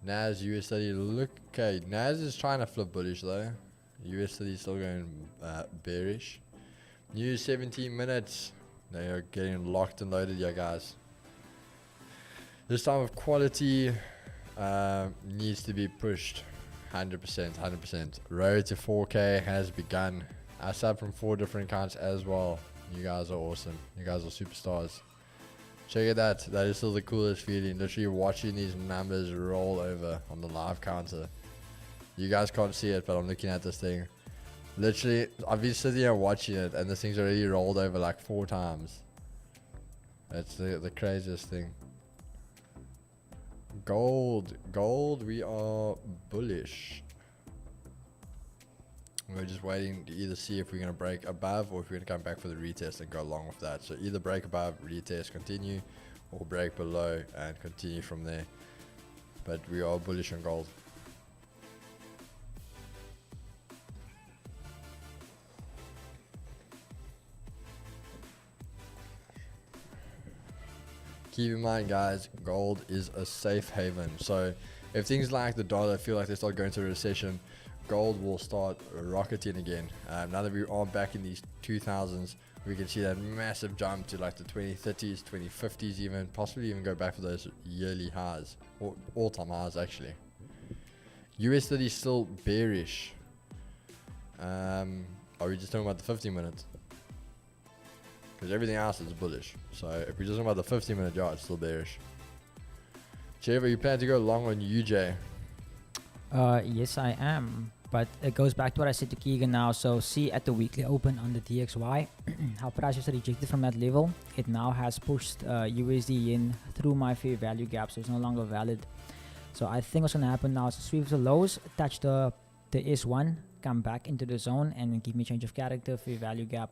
Nas US30. Look, okay. Nas is trying to flip bullish though. US30 is still going bearish. New 17 minutes. They are getting locked and loaded, yeah, guys. This time of quality needs to be pushed. 100%, 100%. Road to 4K has begun. I sub from 4 different accounts as well. You guys are awesome. You guys are superstars. Check it out. That is still the coolest feeling. Literally watching these numbers roll over on the live counter. You guys can't see it, but I'm looking at this thing. Literally, I've been sitting here watching it, and this thing's already rolled over like 4 times. That's the craziest thing. Gold, we are bullish. We're just waiting to either see if we're going to break above or if we're going to come back for the retest and go along with that. So either break above, retest, continue, or break below and continue from there. But we are bullish on gold. Keep in mind, guys, gold is a safe haven. So if things like the dollar feel like they start going to a recession, gold will start rocketing again. Now that we are back in these 2000s, we can see that massive jump to like the 2030s, 2050s even, possibly even go back for those yearly highs, or all-time highs actually. US30 is still bearish. Are we just talking about the 50-minute? Because everything else is bullish. So if we're just talking about the 50-minute, yeah, it's still bearish. Trevor, you plan to go long on UJ? Yes, I am. But it goes back to what I said to Keegan now. So see at the weekly open on the DXY, how price was rejected from that level. It now has pushed USD in through my fair value gap, so it's no longer valid. So I think what's going to happen now is sweep the lows, touch the S1, come back into the zone, and give me change of character, fair value gap.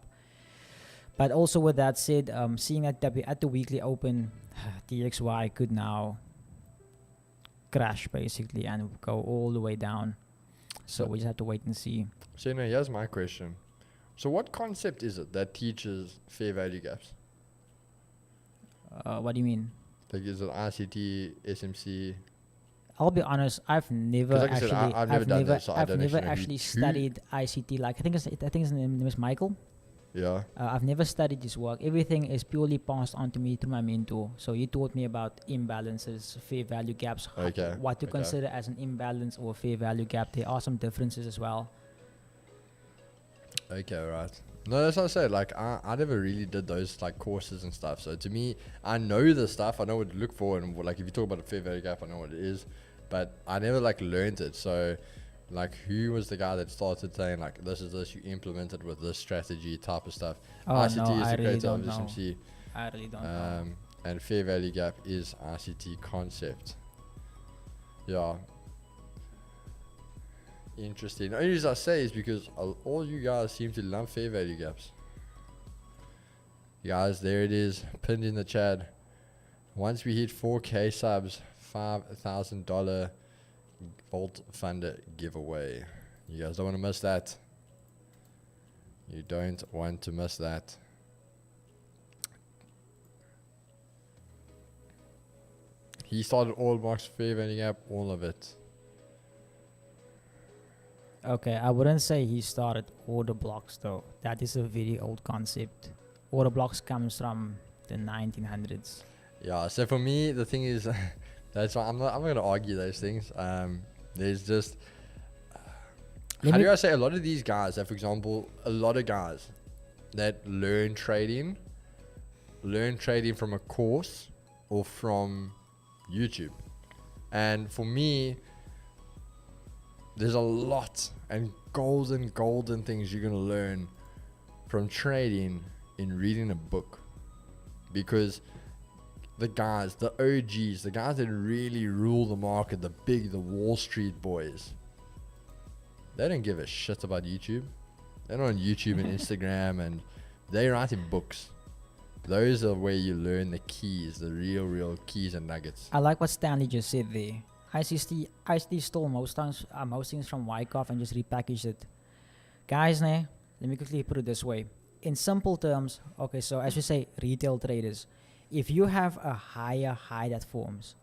But also with that said, seeing at the weekly open, DXY could now crash basically and go all the way down. So we just have to wait and see. So now here's my question. So what concept is it that teaches fair value gaps? What do you mean? Like is it ICT, SMC? I'll be honest, I've never actually, I've never done this, so I don't never actually know actually studied ICT. Like I think his name is Michael. Yeah. I've never studied his work. Everything is purely passed on to me through my mentor. So he taught me about imbalances, fair value gaps, what to consider as an imbalance or fair value gap. There are some differences as well. Okay, right. No, that's what I said. Like, I never really did those like courses and stuff. So to me, I know the stuff. I know what to look for, and like if you talk about a fair value gap, I know what it is. But I never like learned it. So. Like, who was the guy that started saying, like, this is this, you implement it with this strategy type of stuff? Oh, ICT no, is I the really creator don't of know. SMC. I really don't know. And fair value gap is ICT concept. Yeah. Interesting. The only reason I say is because all you guys seem to love fair value gaps. Guys, there it is, pinned in the chat. Once we hit 4K subs, $5,000 Vault Funder giveaway. You guys don't want to miss that. You don't want to miss that. He started all box fair value gap, all of it. Okay, I wouldn't say he started order blocks though. That is a very old concept. Order blocks comes from the 1900s. Yeah, so for me, the thing is, that's why I'm not going to argue those things. There's just, how do I say, a lot of these guys, for example, a lot of guys that learn trading from a course or from YouTube. And for me, there's a lot and golden things you're going to learn from trading in reading a book. Because the guys, the OGs, the guys that really rule the market, the Wall Street boys, They don't give a shit about YouTube. They're not on YouTube and Instagram, and they're writing books. Those are where you learn the keys, the real keys and nuggets. I like what Stanley just said there. ICT stole most things from Wyckoff and just repackaged it. Guys, let me quickly put it this way. In simple terms, okay, so as you say, retail traders, if you have a higher high that forms,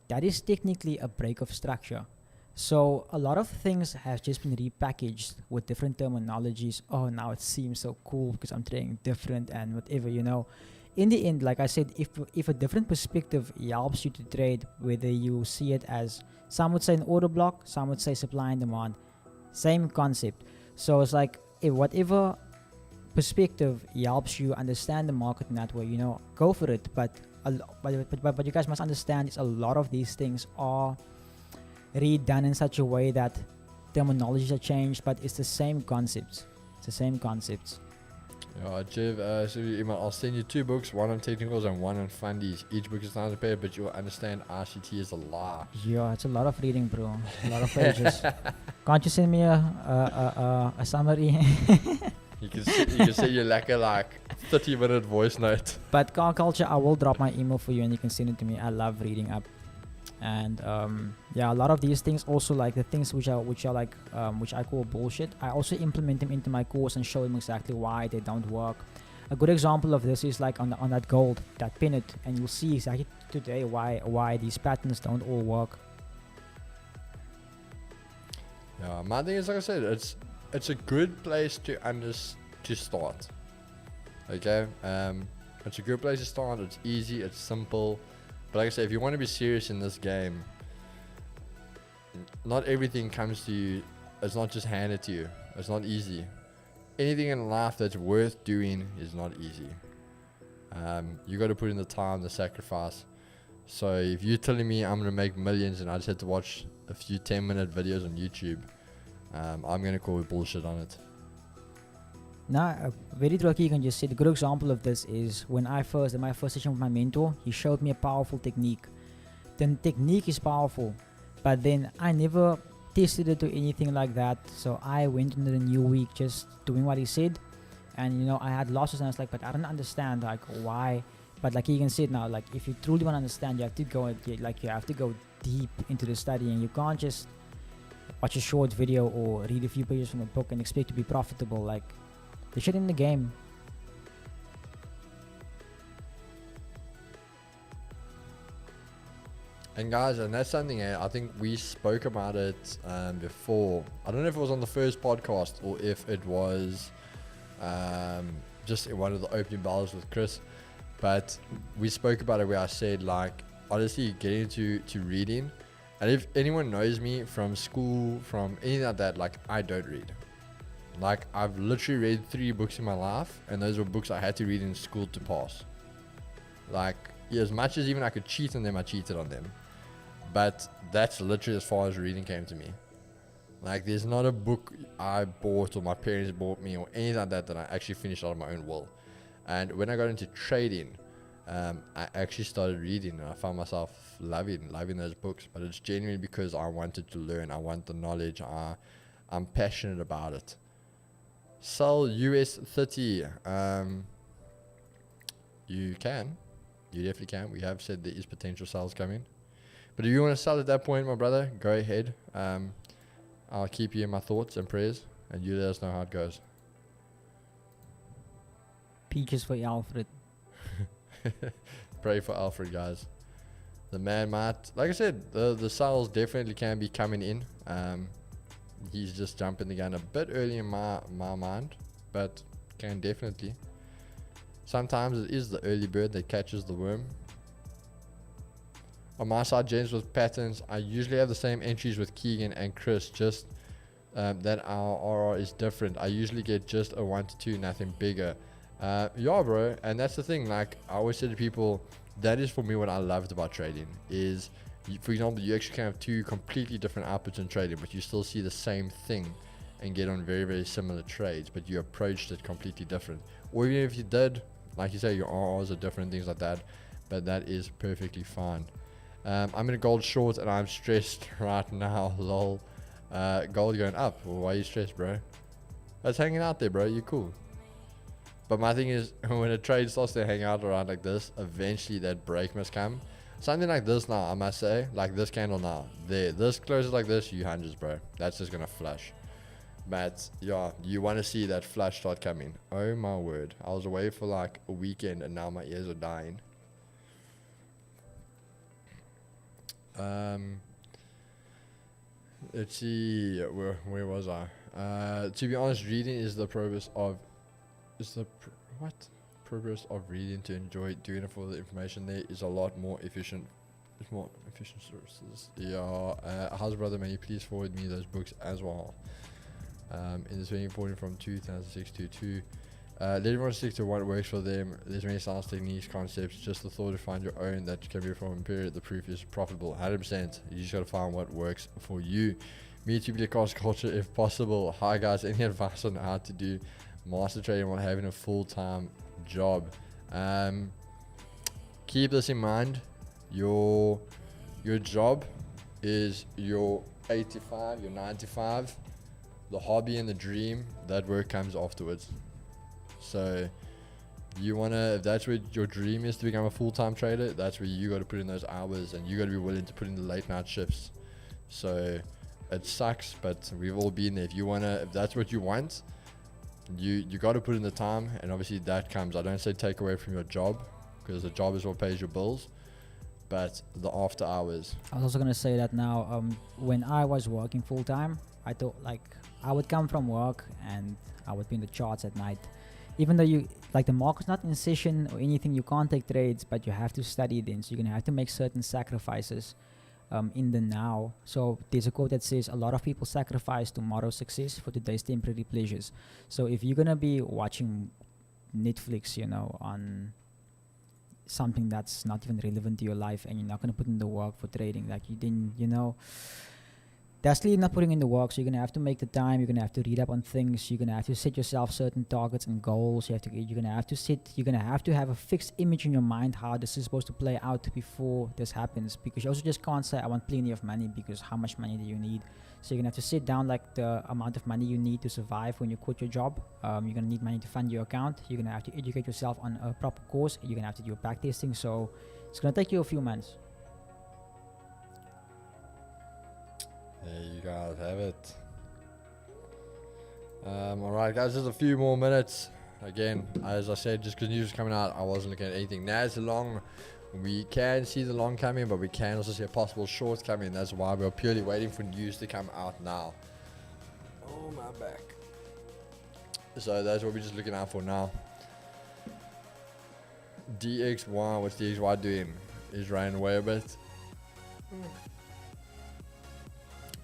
that is technically a break of structure. So a lot of things have just been repackaged with different terminologies. Oh, now it seems so cool because I'm trading different and whatever, In the end, like I said, if a different perspective helps you to trade, whether you see it as, some would say an order block, some would say supply and demand, same concept. So it's like, if whatever perspective helps you understand the market in that way, go for it. But you guys must understand is a lot of these things are redone in such a way that terminologies are changed, but it's the same concepts. Yeah, Jeff, I'll send you 2 books, one on technicals and one on fundies. Each book is not prepared, but you'll understand RCT is a lie. Yeah, it's a lot of reading, bro. A lot of pages. Can't you send me a summary? You can send you like a 30-minute voice note. But car culture, I will drop my email for you and you can send it to me. I love reading up. And a lot of these things also, like the things which I call bullshit, I also implement them into my course and show them exactly why they don't work. A good example of this is like on that gold, that pin it, and you'll see exactly today why these patterns don't all work. Yeah, my thing is, like I said, it's a good place to start. Okay, it's a good place to start. It's easy, it's simple. But like I said, if you want to be serious in this game, not everything comes to you. It's not just handed to you. It's not easy. Anything in life that's worth doing is not easy. You got to put in the time, the sacrifice. So if you're telling me I'm going to make millions and I just had to watch a few 10-minute videos on YouTube, I'm going to call it bullshit on it. Very true. You can just say the good example of this is when in my first session with my mentor, he showed me a powerful technique. The technique is powerful, but then I never tested it or anything like that. So I went into the new week just doing what he said, and I had losses, and I was like, but I don't understand why. But like Keegan said, now if you truly want to understand, you have to go deep into the study, and you can't just watch a short video or read a few pages from a book and expect to be profitable. The shit in the game. And guys, and that's something I think we spoke about it before. I don't know if it was on the first podcast or if it was just in one of the opening bells with Chris, but we spoke about it where I said, honestly, getting into reading, and if anyone knows me from school, from anything like that, I don't read. I've literally read 3 books in my life, and those were books I had to read in school to pass. As much as even I could cheat on them, I cheated on them. But that's literally as far as reading came to me. There's not a book I bought or my parents bought me or anything like that I actually finished out of my own will. And when I got into trading, I actually started reading, and I found myself loving those books. But it's genuinely because I wanted to learn. I want the knowledge. I'm passionate about it. Sell US30. You definitely can. We have said there is potential sales coming, but if you want to sell at that point, my brother, go ahead. I'll keep you in my thoughts and prayers, and you let us know how it goes. Peaches for Alfred. Pray for Alfred, guys. The man might, like I said, the sales definitely can be coming in. He's just jumping the gun a bit early in my mind, but can definitely. Sometimes it is the early bird that catches the worm. On my side, James, with patterns, I usually have the same entries with Keegan and Chris, just that our RR is different. I usually get just a 1 to 2, nothing bigger. Yeah, bro, and that's the thing. I always say to people, that is for me what I loved about trading is, for example, you actually can have 2 completely different outputs in trading, but you still see the same thing and get on very, very similar trades, but you approached it completely different. Or even if you did, like you say, your RRs are different, things like that, but that is perfectly fine. I'm in a gold short and I'm stressed right now, lol. Gold going up. Well, why are you stressed, bro? That's hanging out there, bro. You cool. But my thing is, when a trade starts to hang out around like this, eventually that break must come. Something like this now, I must say, like this candle now. There, this closes like this, you hundreds, bro. That's just gonna flush. But yeah, you want to see that flush start coming. Oh my word. I was away for like a weekend and now my ears are dying. Let's see, where was I? To be honest, reading is the progress of progress of reading to enjoy doing it for the information. There is a lot more efficient. It's more efficient sources. Yeah. House brother, may you please forward me those books as well. In this very important from 2006 to 2. Let everyone stick to what works for them. There's many styles, techniques, concepts. Just the thought to find your own that can be from a period. The proof is profitable. 100%. You just gotta find what works for you. Me to be across culture if possible. Hi guys, any advice on how to do master trading while having a full-time job? Keep this in mind. Your job is your 85, your 95. The hobby and the dream, that work comes afterwards. So you wanna, if that's what your dream is to become a full-time trader, that's where you gotta put in those hours and you gotta be willing to put in the late night shifts. So it sucks, but we've all been there. If that's what you want, you gotta put in the time, and obviously that comes, I don't say take away from your job, because the job is what pays your bills, but the after hours. I was also gonna say that now, when I was working full time, I thought like I would come from work and I would be in the charts at night. Even though the market's not in session or anything, you can't take trades, but you have to study then. So you're gonna have to make certain sacrifices in the now. So there's a quote that says, a lot of people sacrifice tomorrow's success for today's temporary pleasures. So if you're gonna be watching Netflix, on something that's not even relevant to your life, and you're not gonna put in the work for trading, like you didn't, that's clearly not putting in the work. So you're gonna have to make the time. You're gonna have to read up on things. You're gonna have to set yourself certain targets and goals. You're gonna have to have a fixed image in your mind how this is supposed to play out before this happens. Because you also just can't say I want plenty of money, because how much money do you need? So you're gonna have to sit down like the amount of money you need to survive when you quit your job. You're gonna need money to fund your account. You're gonna have to educate yourself on a proper course. You're gonna have to do a back testing. So it's gonna take you a few months. There you guys have it. Alright guys, just a few more minutes. Again, as I said, just because news is coming out, I wasn't looking at anything. Now it's long. We can see the long coming, but we can also see a possible short coming. That's why we're purely waiting for news to come out now. Oh, my back. So that's what we're just looking out for now. DXY, what's DXY doing? Is running away a bit.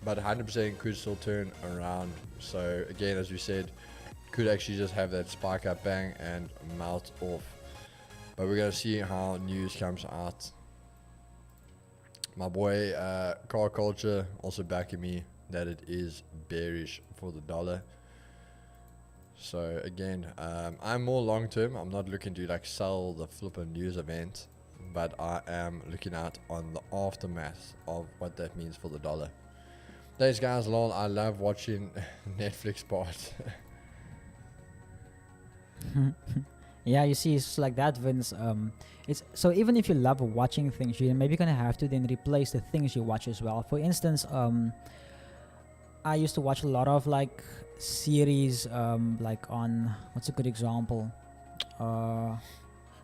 But 100% could still turn around. So again, as we said, could actually just have that spike up, bang, and melt off. But we're gonna see how news comes out. My boy Car Culture also backing me that it is bearish for the dollar. So again, I'm more long term. I'm not looking to like sell the flippin' news event, but I am looking out on the aftermath of what that means for the dollar. Thanks guys, lol, I love watching Netflix parts. Yeah, you see, it's like that, Vince. It's so even if you love watching things, you're maybe gonna have to then replace the things you watch as well. For instance, I used to watch a lot of like series, like on, what's a good example?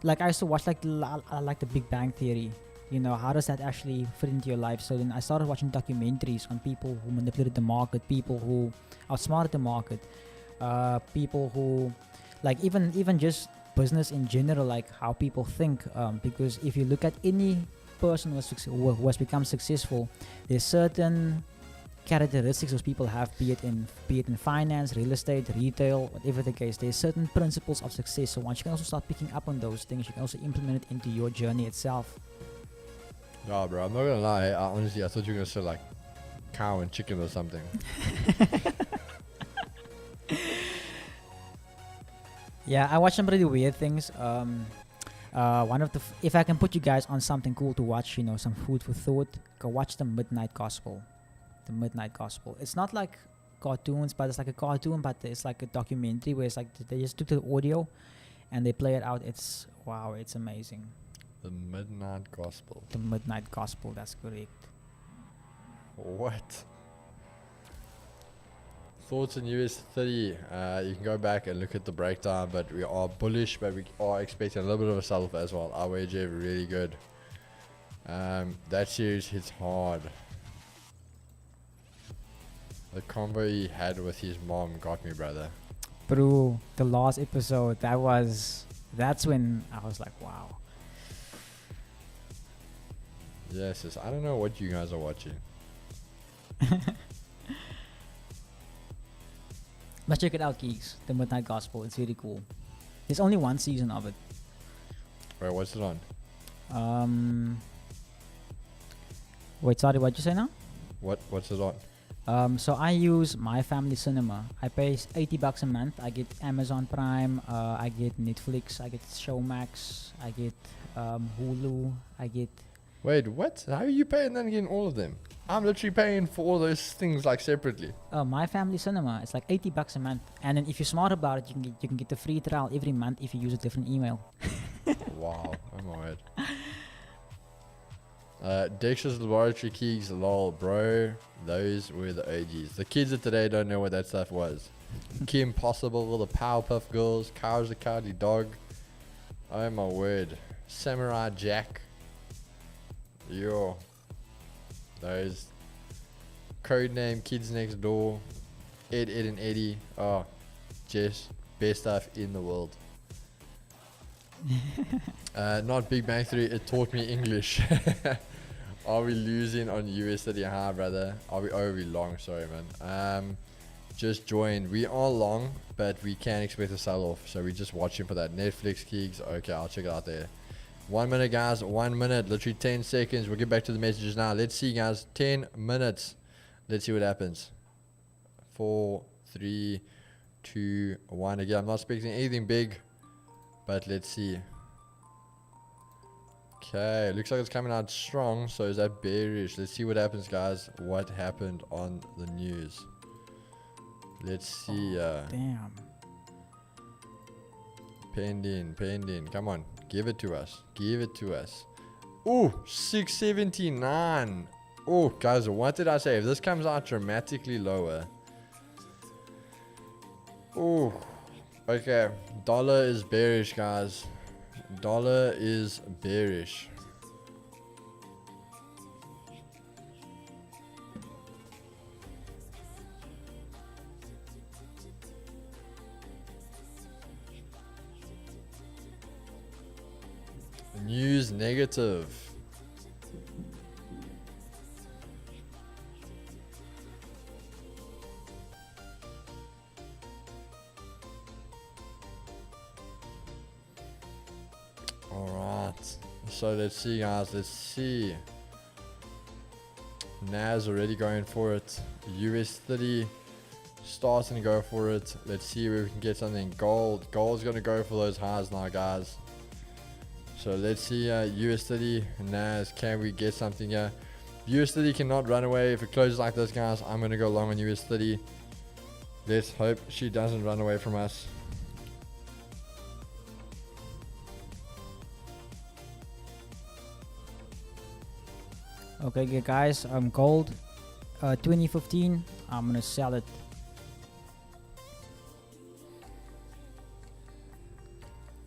Like I used to watch like the Big Bang Theory. How does that actually fit into your life? So then I started watching documentaries on people who manipulated the market, people who outsmarted the market, people who, like even just business in general, like how people think. Because if you look at any person who has become successful, there's certain characteristics those people have, be it in finance, real estate, retail, whatever the case. There's certain principles of success. So once you can also start picking up on those things, you can also implement it into your journey itself. Nah, bro, I'm not gonna lie. Honestly, I thought you were gonna say like cow and chicken or something. Yeah, I watch some pretty weird things. If I can put you guys on something cool to watch, some food for thought, go watch the Midnight Gospel. The Midnight Gospel. It's not like cartoons, but it's like a cartoon, but it's like a documentary where it's like they just took the audio and they play it out. It's wow, it's amazing. The Midnight Gospel. The Midnight Gospel, that's correct. What? Thoughts on US30? You can go back and look at the breakdown, but we are bullish, but we are expecting a little bit of a sell-off as well. Our wager really good. That series hits hard. The convo he had with his mom got me, brother. Bro, the last episode, that's when I was like, wow. Yes, I don't know what you guys are watching. But check it out, geeks. The Midnight Gospel. It's really cool. There's only one season of it. Wait, what's it on? Wait, sorry, what'd you say now? What's it on? So I use My Family Cinema. I pay $80 a month. I get Amazon Prime. I get Netflix. I get Showmax. I get Hulu. I get. Wait, what? How are you paying then getting all of them? I'm literally paying for all those things like separately. My Family Cinema. It's like $80 a month. And then if you're smart about it, you can get the free trial every month if you use a different email. Wow, I'm alright. Dexter's Laboratory Keys, lol, bro. Those were the OGs. The kids of today don't know what that stuff was. Kim Possible, the Powerpuff Girls, Cows the Cowardly Dog. Oh my word. Samurai Jack. Yo. Those. Codename Kids Next Door. Ed, and Eddie. Oh, Jess. Best stuff in the world. Not Big Bang Theory, it taught me English. Are we losing on US30 high, brother? Are we long? Sorry, man. Just joined. We are long, but we can expect a sell-off. So we're just watching for that. Netflix gigs. Okay, I'll check it out there. 1 minute, guys. 1 minute. Literally 10 seconds. We'll get back to the messages now. Let's see, guys. 10 minutes. Let's see what happens. 4, 3, 2, 1. Again, I'm not expecting anything big, but let's see. Okay, looks like it's coming out strong. So is that bearish? Let's see what happens, guys. What happened on the news? Let's see. Damn. Pending. Come on, give it to us. Ooh, 679. Oh, guys, what did I say? If this comes out dramatically lower. Oh, okay. Dollar is bearish, guys. Dollar is bearish. News negative. Alright, so let's see, guys. Let's see. Nas already going for it. US30 starting to go for it. Let's see where we can get something. Gold's going to go for those highs now, guys. So let's see US30, Nas, can we get something here? US30 cannot run away. If it closes like this, guys, I'm going to go long on US30. Let's hope she doesn't run away from us. Okay, guys, gold 2015, I'm gonna sell it.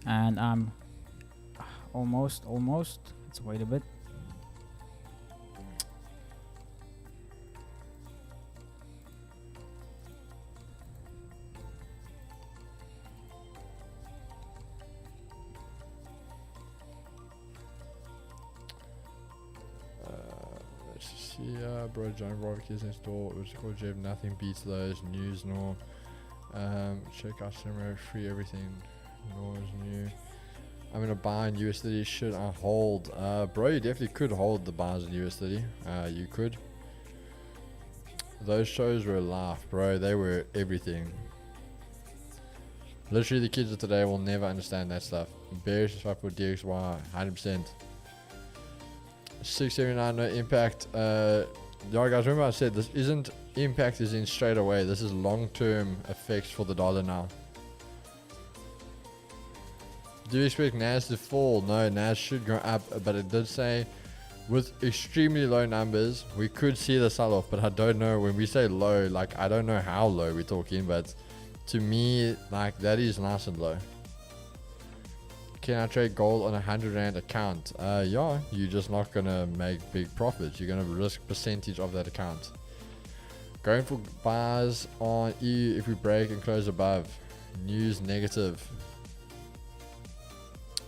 And I'm almost, let's wait a bit. Yeah, bro, John Roberts next door. What's it called, Jeff? Nothing beats those. News nor. Check out Cinema, free everything. Nor is new. I'm gonna buy in US30. Should I hold? Bro, you definitely could hold the buys in US30. You could. Those shows were a laugh, bro. They were everything. Literally, the kids of today will never understand that stuff. Bearish as fuck for DXY, 100%. 679, no impact. Yeah, guys, remember I said this isn't impact is in straight away. This is long-term effects for the dollar now. Do you expect NAS to fall? No, NAS should go up, but it did say with extremely low numbers, we could see the sell-off, but I don't know. When we say low, like, I don't know how low we're talking, but to me, like, that is nice and low. Can I trade gold on a 100 Rand account? Yeah, you're just not gonna make big profits. You're gonna risk percentage of that account. Going for buys on EU if we break and close above. News negative.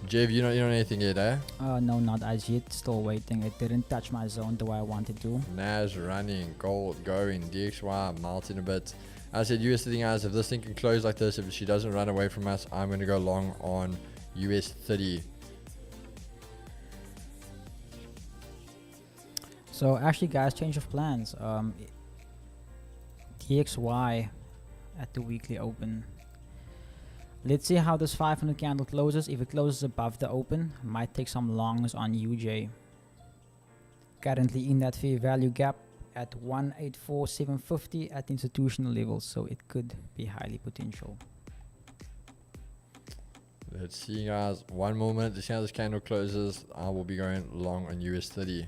Jeff, you don't anything yet, eh? No, not as yet. Still waiting. It didn't touch my zone the way I wanted to. NAS running, gold going, DXY melting a bit. I said USD guys, if this thing can close like this, if she doesn't run away from us, I'm gonna go long on US30. So actually, guys, change of plans. DXY at the weekly open. Let's see how this 500 candle closes. If it closes above the open, might take some longs on UJ. Currently in that fair value gap at 184,750 at institutional levels, so it could be highly potential. Let's see, guys. One more minute to see how this candle closes. I will be going long on US30.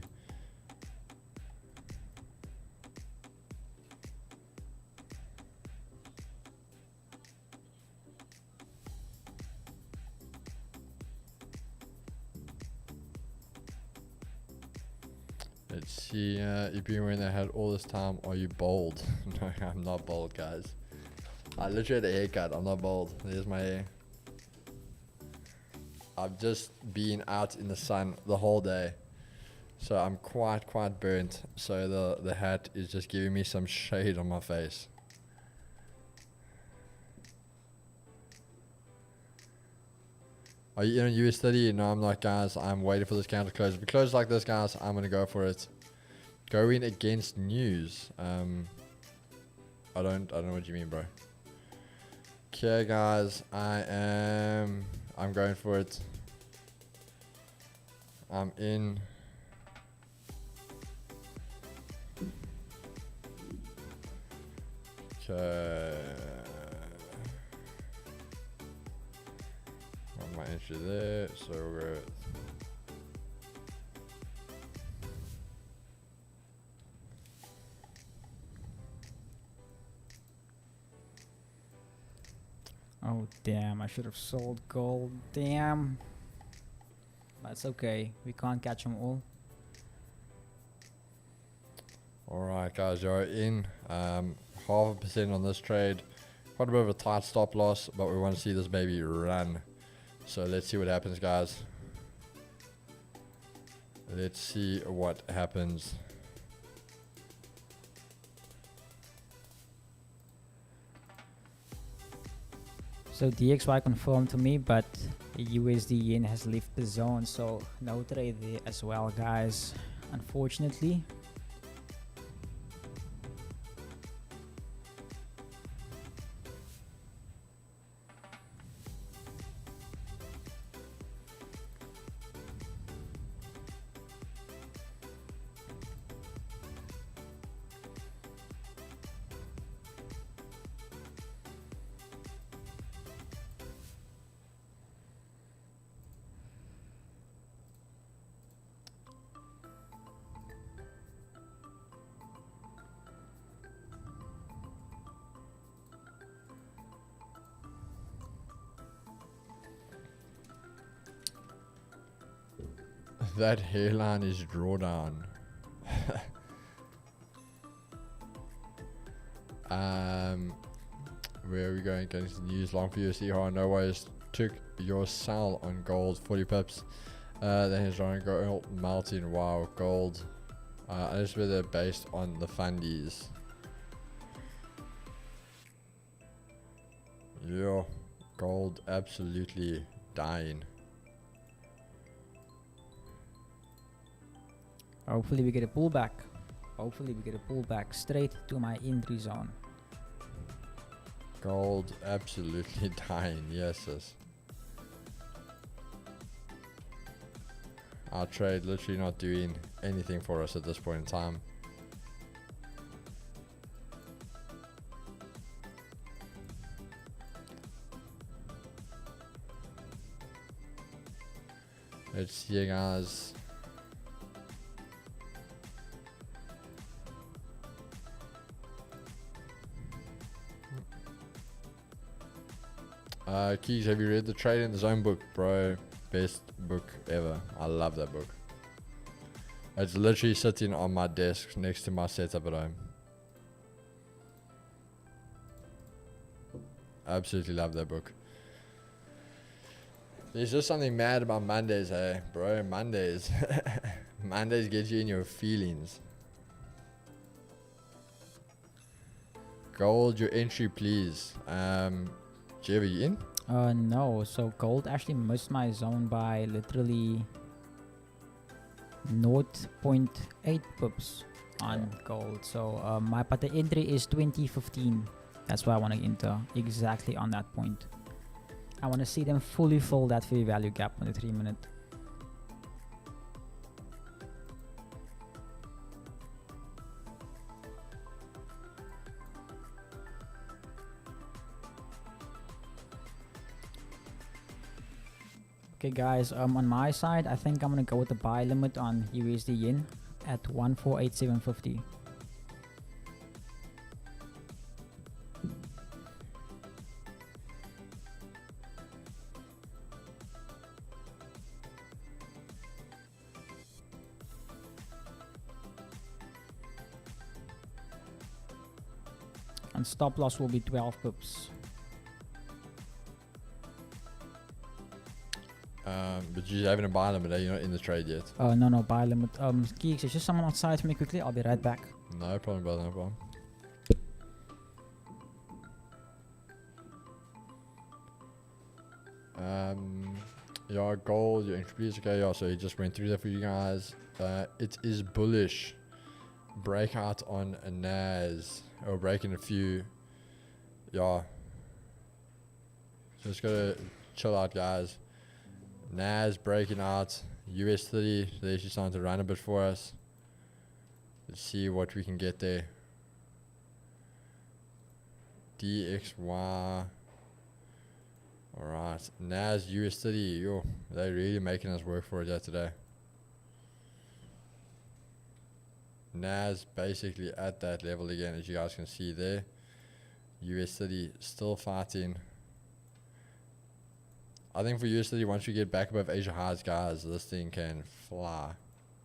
Let's see, if you're wearing that hat all this time, are you bold? No, I'm not bold, guys. I literally had a haircut. I'm not bold. There's my hair. I've just been out in the sun the whole day, so I'm quite burnt. So the hat is just giving me some shade on my face. Are you in on US30? No, I'm not, guys. I'm waiting for this candle to close. If it closes like this, guys, I'm gonna go for it. Going against news. I don't know what you mean, bro. Okay, guys, I'm going for it. I'm in. Okay. My entry there, so we're Oh damn, I should have sold gold. Damn. That's okay. We can't catch them all. alright, guys, you're in. 0.5% on this trade. Quite a bit of a tight stop loss, but we want to see this baby run. So let's see what happens, guys. Let's see what happens. So DXY confirmed to me, but USD yen has left the zone, so no trade there as well, guys, unfortunately. That hairline is drawdown. Where are we going? Going to news long for USD. Oh, no worries. Took your sell on gold 40 pips. Then he's drawing gold melting. Wow, gold. I just read they're based on the fundies. Yeah, gold absolutely dying. Hopefully we get a pullback. Hopefully we get a pullback straight to my entry zone. Gold absolutely dying. Yes, sis. Our trade literally not doing anything for us at this point in time. Let's see, guys. Keys, have you read the Trade in the Zone book, bro? Best book ever. I love that book. It's literally sitting on my desk next to my setup at home. Absolutely love that book. There's just something mad about Mondays, hey, bro. Mondays. Mondays get you in your feelings. Gold, your entry, please. Jeff, are you in? No. So gold actually missed my zone by literally 0.8 pips on gold. So but the entry is 2015. That's why I want to enter exactly on that point. I want to see them fully fill that fair value gap on the 3 minute. Okay guys, on my side, I think I'm gonna go with the buy limit on USD yen at 148.750. And stop loss will be 12 pips. But you're having a buy limit, you're not in the trade yet. No, buy limit. Geeks, there's just someone outside for me quickly. I'll be right back. No problem, brother, no problem. Yeah, gold, your entry, please. Okay, yeah, so he just went through that for you guys. It is bullish. Breakout on a Nas, or breaking a few. Yeah. Just gotta chill out, guys. Nas breaking out. US30, they're actually starting to run a bit for us. Let's see what we can get there. DXY. Alright, Nas US30, yo, they're really making us work for it today. Nas basically at that level again, as you guys can see there. US30 still fighting. I think for US30, once we get back above Asia highs, guys, this thing can fly.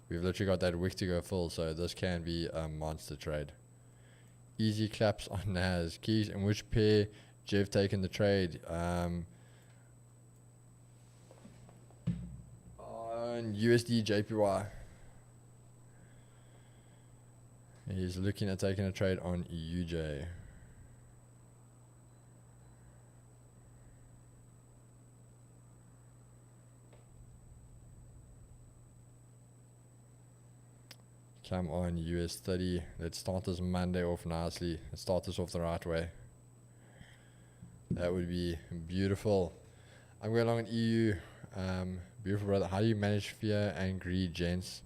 We've literally got that wick to go full, so this can be a monster trade. Easy claps on Nas. Keys, in which pair Jeff taking the trade? On USD JPY. He's looking at taking a trade on UJ. Come on, US30. Let's start this Monday off nicely. Let's start this off the right way. That would be beautiful. I'm going along in EU. Beautiful, brother. How do you manage fear and greed, gents?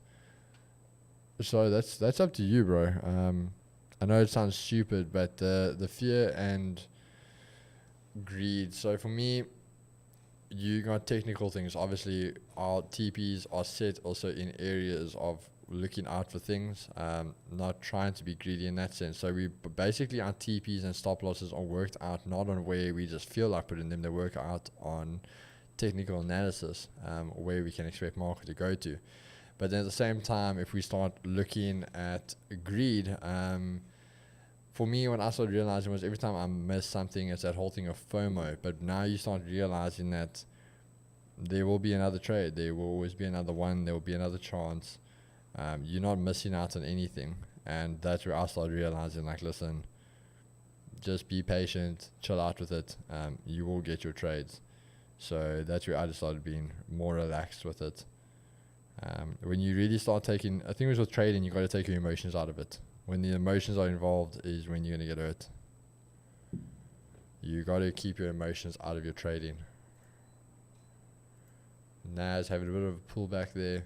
So that's up to you, bro. I know it sounds stupid, but the fear and greed. So for me, you got technical things. Obviously, our TPs are set also in areas of looking out for things, not trying to be greedy in that sense. So we basically, our TPs and stop losses are worked out not on where we just feel like putting them. They work out on technical analysis, where we can expect market to go to. But then at the same time, if we start looking at greed, for me, what I started realizing was every time I miss something, it's that whole thing of FOMO. But now you start realizing that there will be another trade. There will always be another one. There will be another chance. You're not missing out on anything. And that's where I started realizing, like, listen, just be patient, chill out with it. You will get your trades. So that's where I just started being more relaxed with it. When you really start taking, I think it was with trading, you got to take your emotions out of it. When the emotions are involved is when you're going to get hurt. You got to keep your emotions out of your trading. Nas having a bit of a pullback there.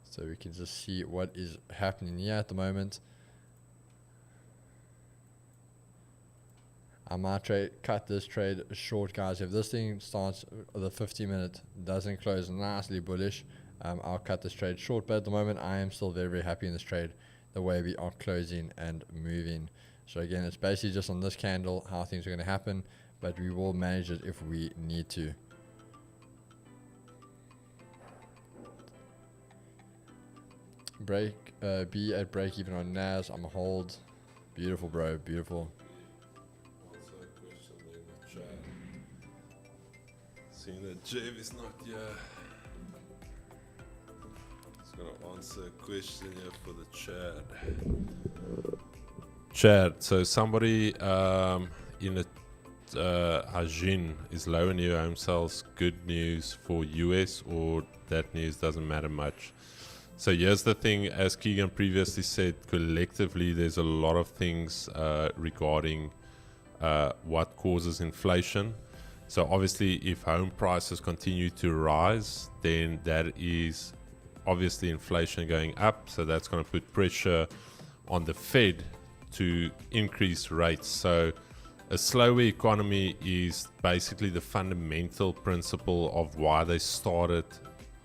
So we can just see what is happening here at the moment. I might cut this trade short, guys. If this thing starts the 50-minute doesn't close nicely bullish, I'll cut this trade short. But at the moment, I am still very, very happy in this trade, the way we are closing and moving. So again, it's basically just on this candle how things are going to happen, but we will manage it if we need to. Be at break even on Nas. I'm a hold. Beautiful, bro. Beautiful. Also a question there in the chat. Seeing that Jeff is not here. Just gonna answer a question here for the chat. Chat. So somebody in the Ajin is low in new home sales. Good news for US, or that news doesn't matter much? So here's the thing, as Keegan previously said, collectively there's a lot of things regarding what causes inflation. So obviously if home prices continue to rise, then that is obviously inflation going up. So that's going to put pressure on the Fed to increase rates. So a slower economy is basically the fundamental principle of why they started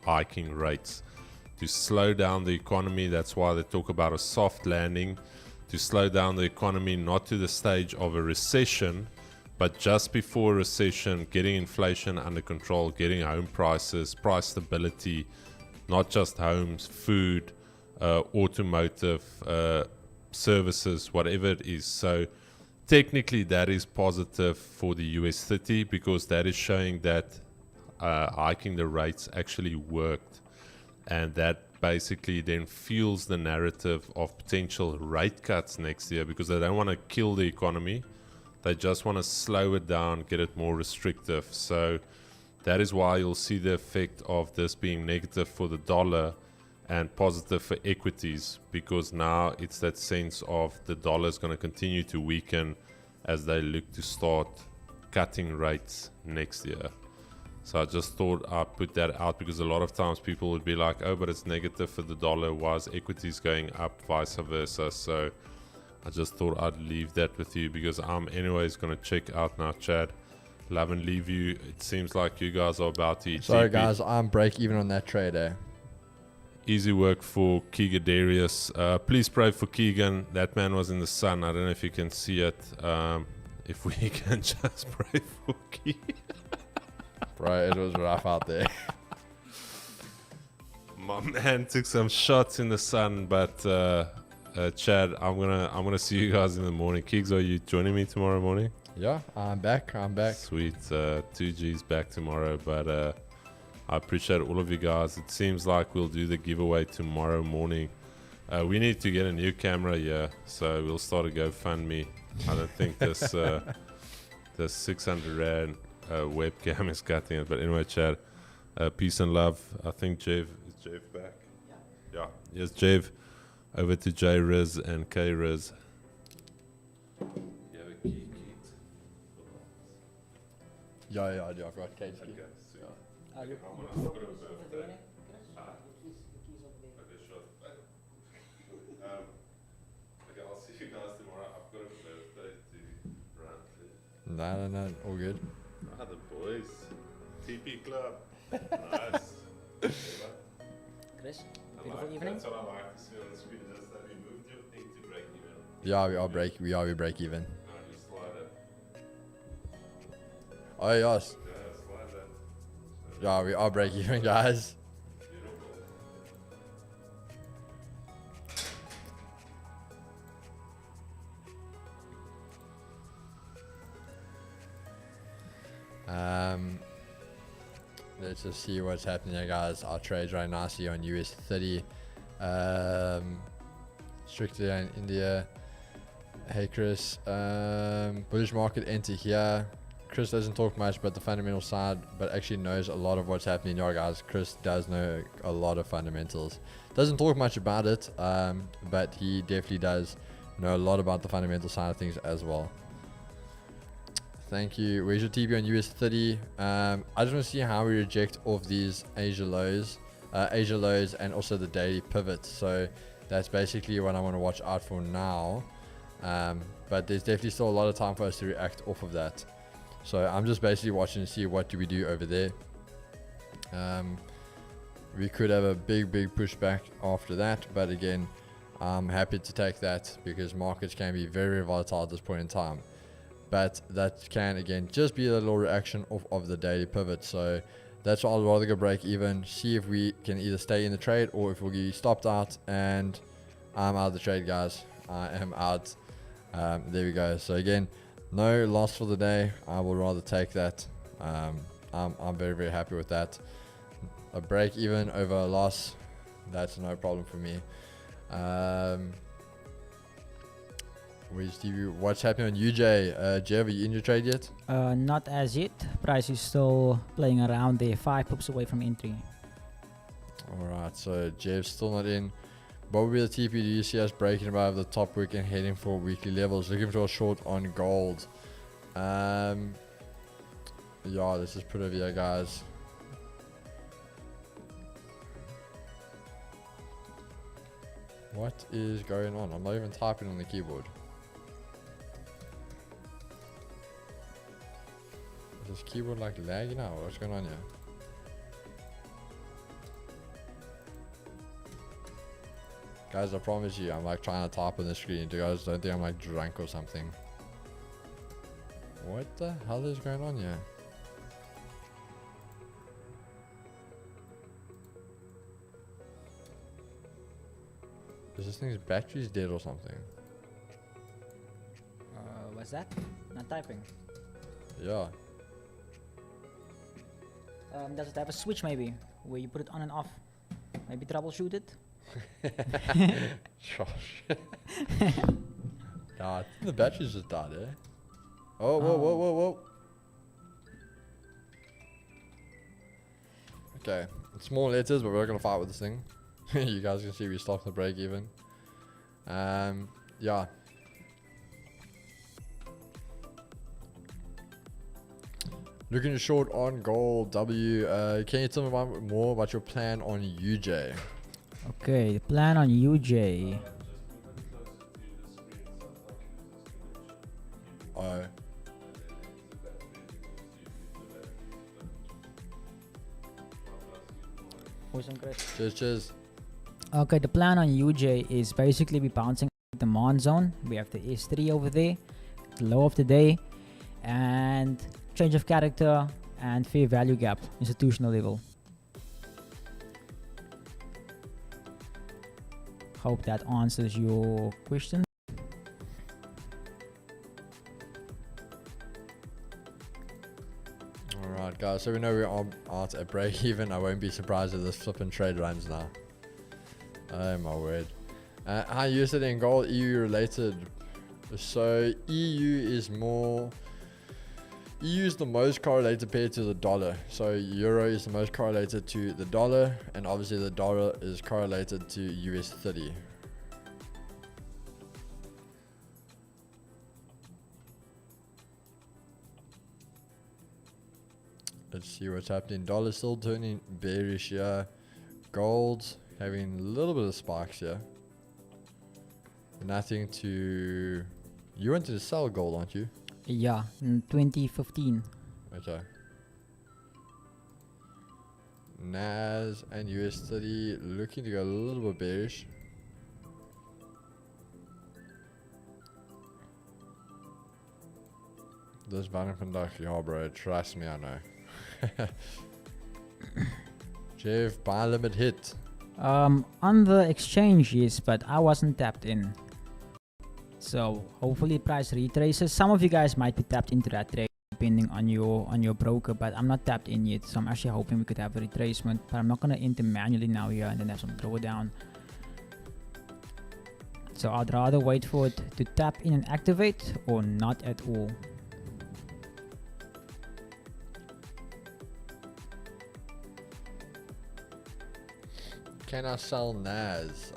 hiking rates. To slow down the economy, that's why they talk about a soft landing, to slow down the economy, not to the stage of a recession, but just before a recession, getting inflation under control, getting home prices, price stability, not just homes, food, automotive, services, whatever it is. So technically that is positive for the US30, because that is showing that hiking the rates actually worked. And that basically then fuels the narrative of potential rate cuts next year, because they don't want to kill the economy. They just want to slow it down, get it more restrictive. So that is why you'll see the effect of this being negative for the dollar and positive for equities, because now it's that sense of the dollar is going to continue to weaken as they look to start cutting rates next year. So I just thought I'd put that out, because a lot of times people would be like, oh, but it's negative for the dollar, why is equities going up, vice versa. So I just thought I'd leave that with you, because I'm anyways going to check out now, Chad. Love and leave you. It seems like you guys are about to eat. Sorry TP. guys, I'm break even on that trade, eh? Easy work for Keegan Darius. Please pray for Keegan. That man was in the sun. I don't know if you can see it. If we can just pray for Keegan. Bro, it was rough out there. My man took some shots in the sun, but Chad, I'm gonna see you guys in the morning. Keegs, are you joining me tomorrow morning? Yeah, I'm back. Sweet. 2G's back tomorrow, but I appreciate all of you guys. It seems like we'll do the giveaway tomorrow morning. We need to get a new camera here, so we'll start a GoFundMe. I don't think this this 600 Rand webcam is cutting it, but anyway, Chad, peace and love. I think is Jeff back? Yeah. Yes, Jeff. Over to J Riz and K Riz. You have a key, Keith? Yeah, I do. I've got Kate's key. Okay, sweet. Are you I'm gonna put a birthday. Okay, I'll see you guys tomorrow. I've got a birthday to run to. No, all good. Ah, the boys. TP Club. Nice. Chris, I beautiful like, evening. that's what I like to see on the screen, just that we moved your thing to break even. Yeah, we break even. Now you slide it. Oh yes. Yeah, slide that. Yeah, we are break even, guys. Beautiful. Let's just see what's happening here, guys. Our trades right nicely on US30. Strictly in India. Hey Chris, bullish market enter here. Chris doesn't talk much about the fundamental side, but actually knows a lot of what's happening here, guys. Chris does know a lot of fundamentals. Doesn't talk much about it, but he definitely does know a lot about the fundamental side of things as well. Thank you. Where's your TP on US30? I just want to see how we reject off these Asia lows and also the daily pivot. So that's basically what I want to watch out for now. But there's definitely still a lot of time for us to react off of that. So I'm just basically watching to see what do we do over there. We could have a big pushback after that, but again, I'm happy to take that because markets can be very volatile at this point in time. But that can again just be a little reaction off of the daily pivot. So that's why I'd rather go break even, see if we can either stay in the trade or if we'll get stopped out. And I'm out of the trade, guys. I am out. There we go. So again, no loss for the day. I will rather take that. I'm very happy with that. A break even over a loss, that's no problem for me. What's happening on UJ? Jeff, are you in your trade yet? Not as yet. Price is still playing around there, 5 pips away from entry. Alright, so Jeff's still not in. What will be the TP? Do you see us breaking above the top wick and heading for weekly levels? Looking for a short on gold. Yeah, let's just put it over here, guys. What is going on? I'm not even typing on the keyboard. Is this keyboard like lagging out? What's going on here? Guys, I promise you, I'm like trying to type on the screen. You guys don't think I'm like drunk or something. What the hell is going on here? Is this thing's battery's dead or something? What's that? Not typing. Yeah. Does it have a switch maybe, where you put it on and off? Maybe troubleshoot it? Josh. Nah, I think the battery's just died, eh? Oh, whoa. Okay, it's small letters, but we're not gonna fight with this thing. You guys can see we stopped the break even. Yeah. Looking short on gold, W. Can you tell me more about your plan on UJ? Okay, the plan on UJ. Oh. Awesome, Chris. Cheers. Okay, the plan on UJ is basically be bouncing the demand zone. We have the S3 over there, the low of the day, and change of character and fair value gap, institutional level. Hope that answers your question. Alright guys, so we know we're out at break even. I won't be surprised if this flipping trade runs now. Oh my word. How you use it in gold, EU related. So EU is the most correlated pair to the dollar. So euro is the most correlated to the dollar, and obviously the dollar is correlated to US30. Let's see what's happening. Dollar still turning bearish here. Gold having a little bit of spikes here. Nothing to... You wanted to sell gold, aren't you? Yeah, in 2015. Okay. Nas and US30 looking to go a little bit bearish. This Vanderpump, yeah bro, trust me, I know. Jeff, buy limit hit. On the exchange, yes, but I wasn't tapped in. So hopefully price retraces. Some of you guys might be tapped into that trade depending on your broker, but I'm not tapped in yet, so I'm actually hoping we could have a retracement. But I'm not gonna enter manually now here and then have some drawdown. So I'd rather wait for it to tap in and activate or not at all. Can I sell Nas?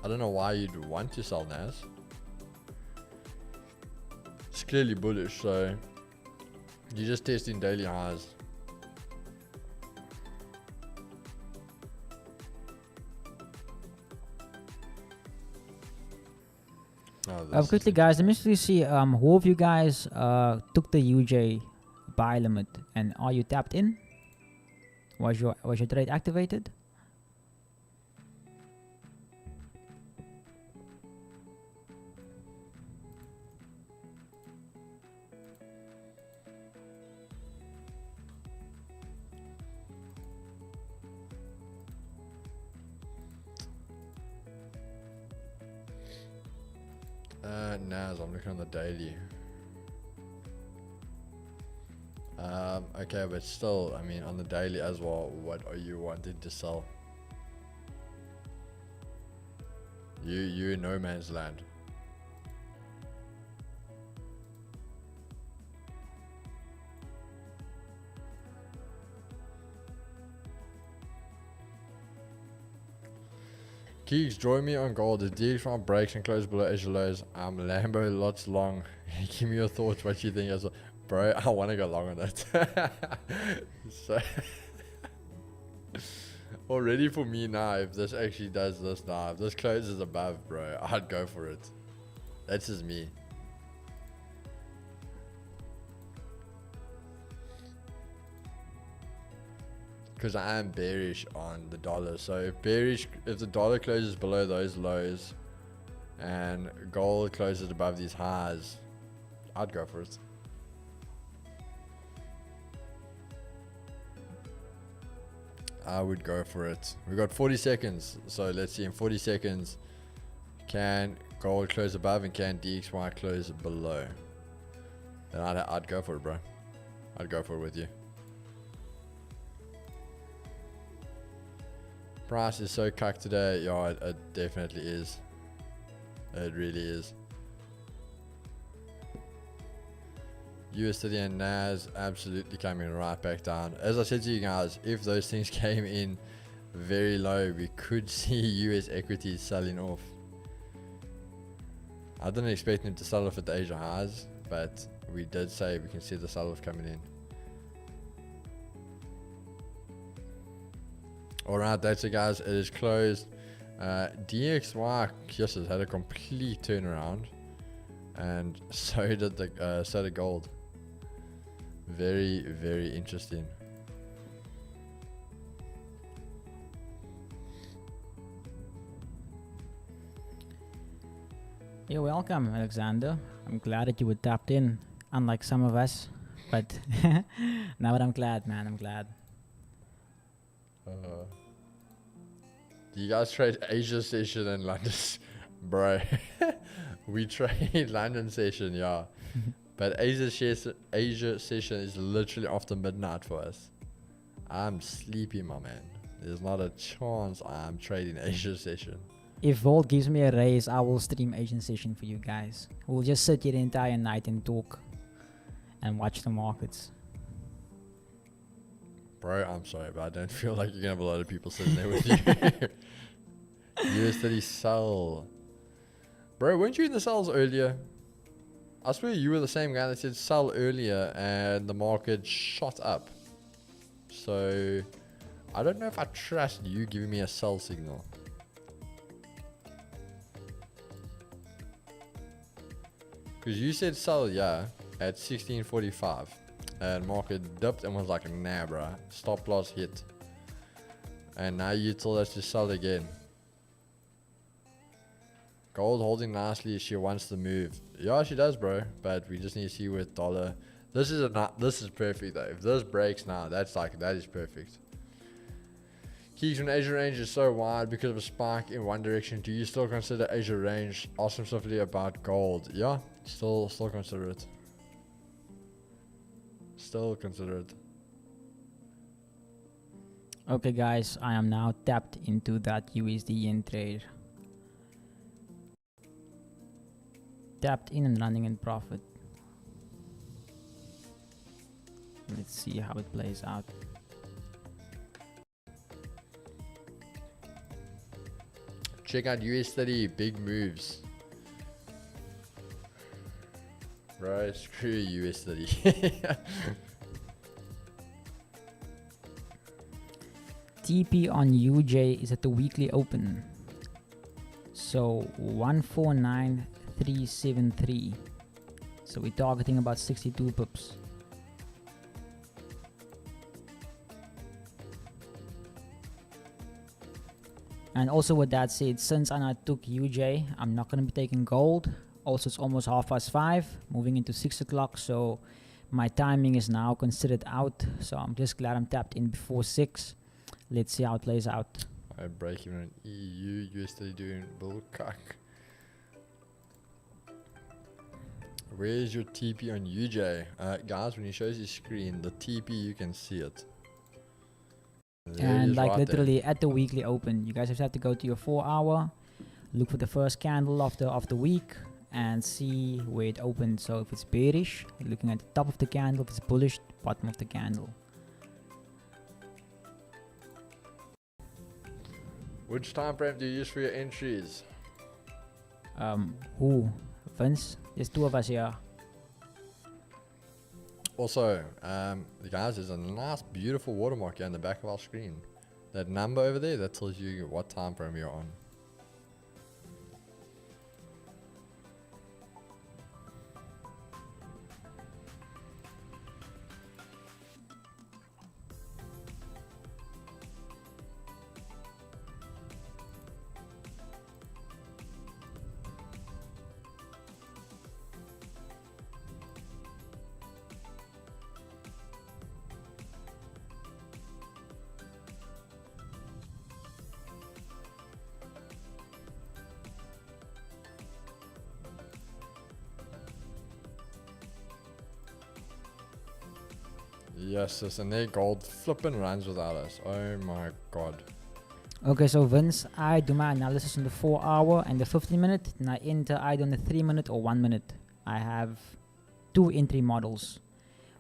I don't know why you'd want to sell Nas. It's clearly bullish, so you're just testing daily highs. Oh, this Quickly, is- guys, let me quickly see. Who of you guys took the UJ buy limit, and are you tapped in? Was your trade activated? Nas, I'm looking on the daily. Okay, but still, I mean, on the daily as well, what are you wanting to sell? You in no man's land. Keeks, join me on gold. The DX1 breaks and close below Asia lows. Lambo lots long. Give me your thoughts, what you think as well. Bro, I want to go long on that. So already for me now, if this actually does this now, if this closes above, bro, I'd go for it. That's just me. Because I am bearish on the dollar. So if the dollar closes below those lows and gold closes above these highs, I'd go for it. I would go for it. We got 40 seconds. So let's see, in 40 seconds, can gold close above and can DXY close below? Then I'd go for it, bro. I'd go for it with you. Price is so cucked today. Yeah, it definitely is. It really is. US30 and Nas absolutely coming right back down. As I said to you guys, if those things came in very low, we could see US equities selling off. I didn't expect them to sell off at the Asia highs, but we did say we can see the sell off coming in. Alright, that's it guys, it is closed. DXY just has had a complete turnaround, and so did the gold. Very, very interesting. You're welcome, Alexander. I'm glad that you were tapped in, unlike some of us. But now, but I'm glad, man. I'm glad. Do you guys trade Asia session and London? Bro, we trade London session, yeah. But Asia session is literally after midnight for us. I'm sleepy, my man. There's not a chance I'm trading Asia session. If Volt gives me a raise, I will stream Asian session for you guys. We'll just sit here the entire night and talk and watch the markets. Bro, I'm sorry, but I don't feel like you're gonna have a lot of people sitting there with you. US30 sell. Bro, weren't you in the sells earlier? I swear you were the same guy that said sell earlier and the market shot up. So I don't know if I trust you giving me a sell signal. Because you said sell, yeah, at 16:45. And market dipped and was like, nah, bruh, stop loss hit. And now you told us to sell again. Gold holding nicely. She wants to move. Yeah, she does, bro. But we just need to see with dollar. This is perfect though. If this breaks now, that is perfect. Keys when Asia range is so wide because of a spike in one direction. Do you still consider Asia range? Ask him specifically about gold. Yeah, still consider it. Still consider it. Okay, guys, I am now tapped into that USD yen trade. Tapped in and running in profit. Let's see how it plays out. Check out US30, big moves. Bro, screw US30. TP on UJ is at the weekly open. So 149.30 373. So we're targeting about 62 pips. And also with that said, since I took UJ, I'm not going to be taking gold. Also, it's almost 5:30, moving into 6 o'clock. So my timing is now considered out. So I'm just glad I'm tapped in before 6. Let's see how it plays out. I break even on EU, USD doing bull cock. Where's your TP on UJ? Guys, when he shows his screen, the TP, you can see it. There it And is like right literally at the weekly open, you guys just have to go to your 4 hour, look for the first candle of the week, and see where it opened. So if it's bearish, you're looking at the top of the candle. If it's bullish, bottom of the candle. Which time frame do you use for your entries? Who? Vince? There's 2 of us here. Also, guys, there's a nice, beautiful watermark here on the back of our screen. That number over there, that tells you what time frame you're on. Yes, sis, and their gold flipping runs without us. Oh my god. Okay, so Vince, I do my analysis on the 4 hour and the 15 minute, and I enter either on the 3 minute or 1 minute. I have 2 entry models.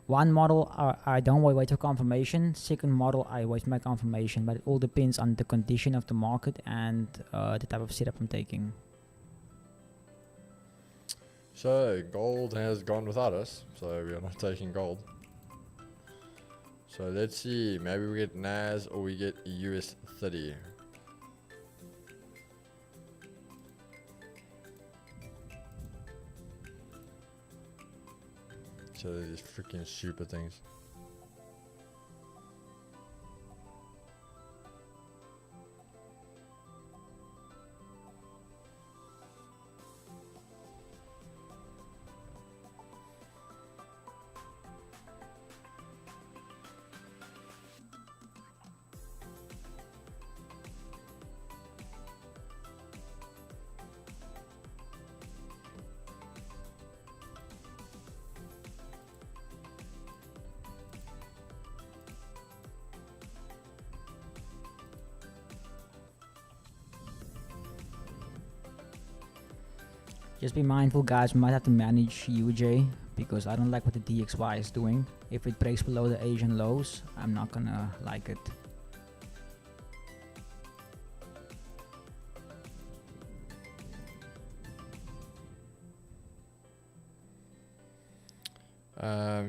One model I don't wait for confirmation. Second model I wait for my confirmation, but it all depends on the condition of the market and the type of setup I'm taking. So, gold has gone without us, so we are not taking gold. So let's see, maybe we get NAS or we get US30. So these freaking super things. Just be mindful, guys. We might have to manage UJ because I don't like what the DXY is doing. If it breaks below the Asian lows, I'm not gonna like it.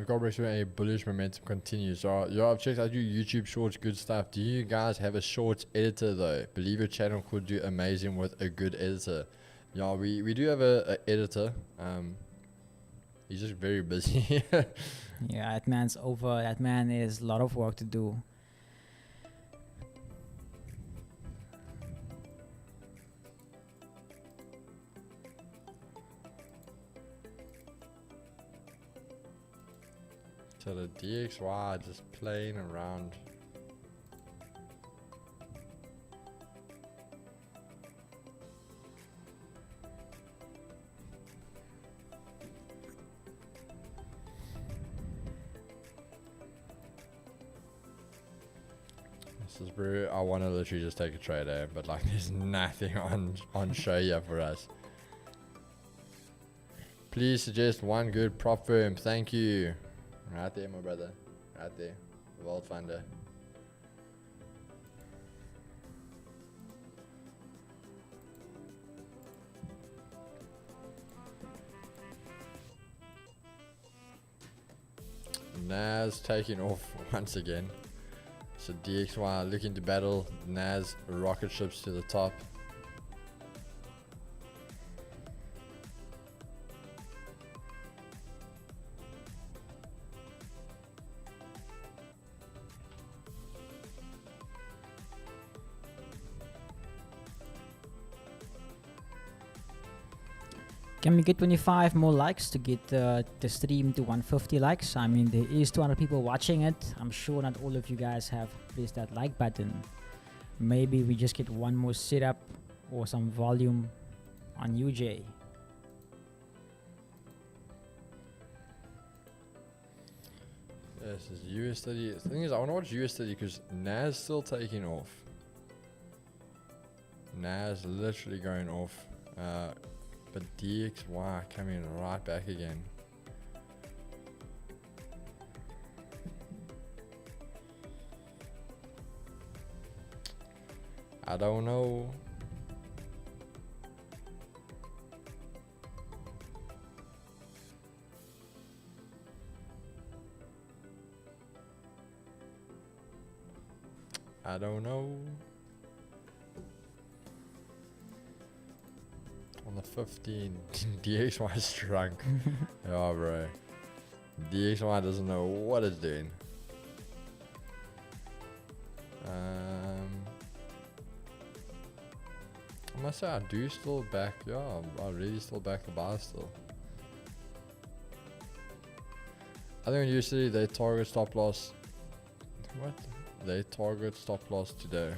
God bless you, a bullish momentum continues. So, yeah, I've checked out your YouTube shorts, good stuff. Do you guys have a shorts editor though? Believe your channel could do amazing with a good editor. Yeah, we do have a editor. He's just very busy. Yeah, that man's over. That man is a lot of work to do. So the DXY just playing around. This is where I want to literally just take a trade there, but like there's nothing on show here for us. Please suggest one good prop firm. Thank you. Right there, my brother. Right there. Vault Funder. Nas taking off once again. So DXY looking to battle Nas rocket ships to the top. Can we get 25 more likes to get the stream to 150 likes? I mean, there is 200 people watching it. I'm sure not all of you guys have pressed that like button. Maybe we just get one more setup or some volume on UJ. This is US30. The thing is, I want to watch US30 because Nas still taking off. Nas literally going off. But DXY coming right back again. I don't know. I don't know. On the 15, DXY shrunk. Yeah, bro. DXY doesn't know what it's doing. I must say I do still back, yeah, I really still back the buy still. I think when usually they target stop loss. What? They target stop loss today.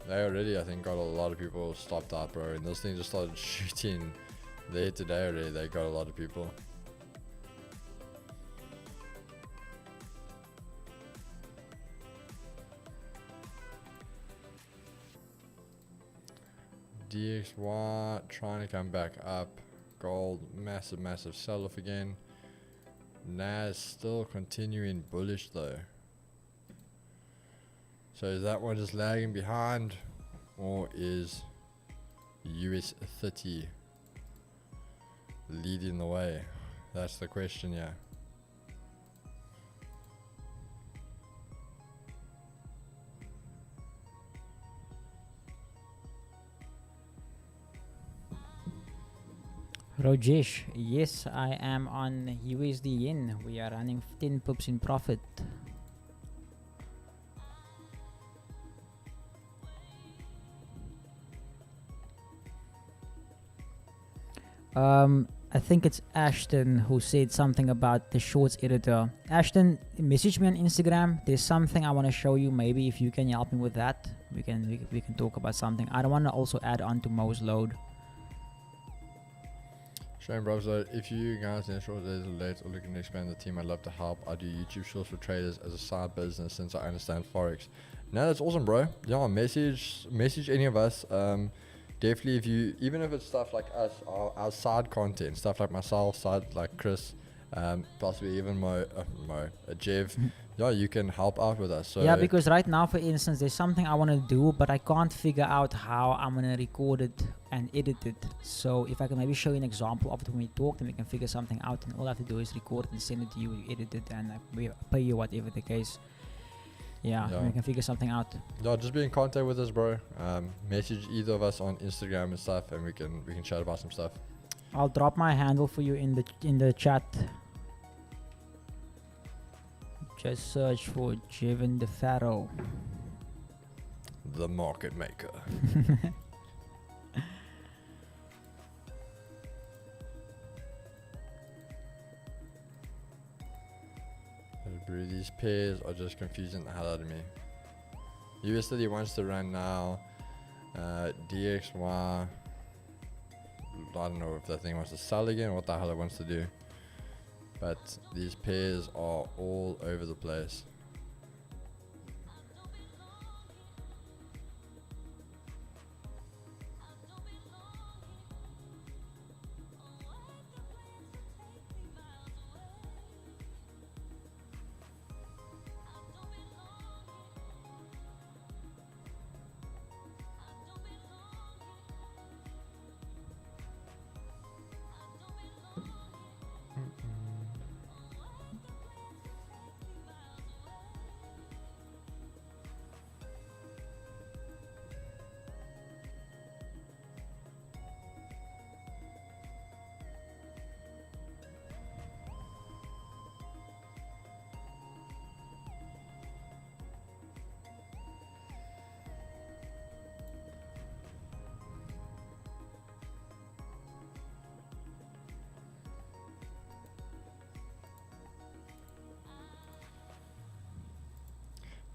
They already, I think, got a lot of people stopped out, bro. And this thing just started shooting there today already. They got a lot of people. DXY trying to come back up. Gold, massive sell-off again. Nas still continuing bullish though. So is that one just lagging behind, or is US30 leading the way? That's the question, yeah. Rojesh, yes, I am on USD yen. We are running 10 pips in profit. I think it's Ashton who said something about the shorts editor. Ashton, message me on Instagram. There's something I want to show you. Maybe if you can help me with that, we can talk about something. I don't want to also add on to Mo's load. Shane bro, so if you guys in short days are late or looking to expand the team, I'd love to help. I do YouTube shorts for traders as a side business since I understand Forex. No, that's awesome, bro. Yeah, message any of us. Definitely, if you, even if it's stuff like us, our side content, stuff like myself, side like Chris, possibly even Jev, yeah, you can help out with us. So yeah, because right now, for instance, there's something I want to do, but I can't figure out how I'm gonna record it and edit it. So if I can maybe show you an example of it when we talk, then we can figure something out, and all I have to do is record it and send it to you. You edit it and we pay you, whatever the case. Yeah, we can figure something out. Yeah, just be in contact with us, bro. Message either of us on Instagram and stuff, and we can chat about some stuff. I'll drop my handle for you in the chat. Just search for Jevin DeFaro, the market maker. Bro, these pairs are just confusing the hell out of me. US30 wants to run now. DXY, I don't know if that thing wants to sell again or what the hell it wants to do. But these pairs are all over the place.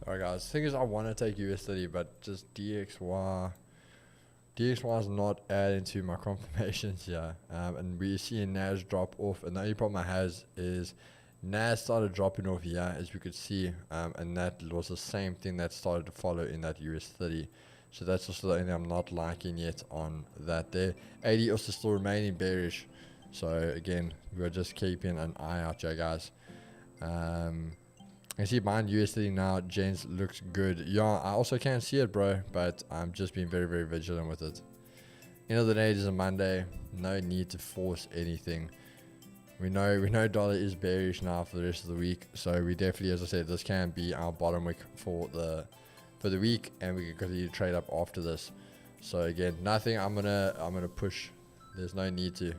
Alright guys, the thing is I want to take US30, but just DXY is not adding to my confirmations here. And we're seeing NAS drop off, and the only problem I have is NAS started dropping off here, as we could see, and that was the same thing that started to follow in that US30. So that's also the only thing I'm not liking yet on that there. 80 also still remaining bearish. So again, we're just keeping an eye out here, guys. I see mine USD now, Jens, looks good. Yeah, I also can't see it, bro, but I'm just being very, very vigilant with it. End of the day, it is a Monday. No need to force anything. We know dollar is bearish now for the rest of the week, so we definitely, as I said, this can be our bottom wick for the week, and we can continue to trade up after this. So again, nothing. I'm gonna push. There's no need to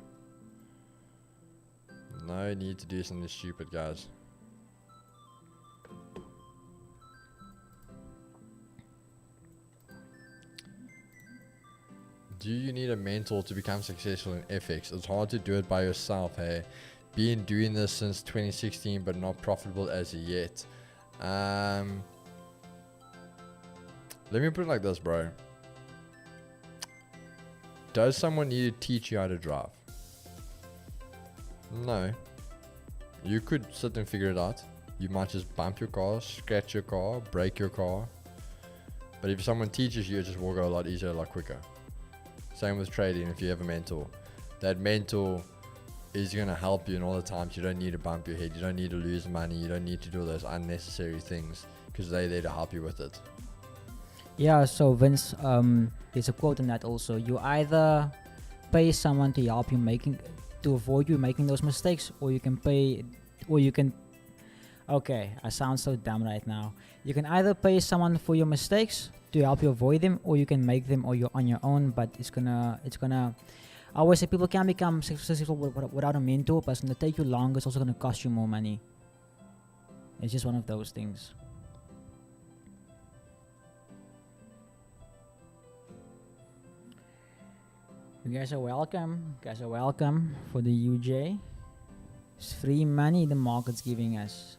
do something stupid, guys. Do you need a mentor to become successful in FX? It's hard to do it by yourself, hey. Been doing this since 2016, but not profitable as of yet. Let me put it like this, bro. Does someone need to teach you how to drive? No. You could sit and figure it out. You might just bump your car, scratch your car, break your car. But if someone teaches you, it just will go a lot easier, a lot quicker. Same with trading. If you have a mentor, that mentor is going to help you in all the times. You don't need to bump your head. You don't need to lose money. You don't need to do those unnecessary things, because they're there to help you with it. Yeah, so Vince, there's a quote on that also. You either pay someone to help you to avoid you making those mistakes, or you can okay, I sound so dumb right now. You can either pay someone for your mistakes to help you avoid them, or you can make them on your own, but it's gonna I always say people can become successful without a mentor, but it's gonna take you longer. It's also gonna cost you more money. It's just one of those things. You guys are welcome. For the UJ. It's free money the market's giving us.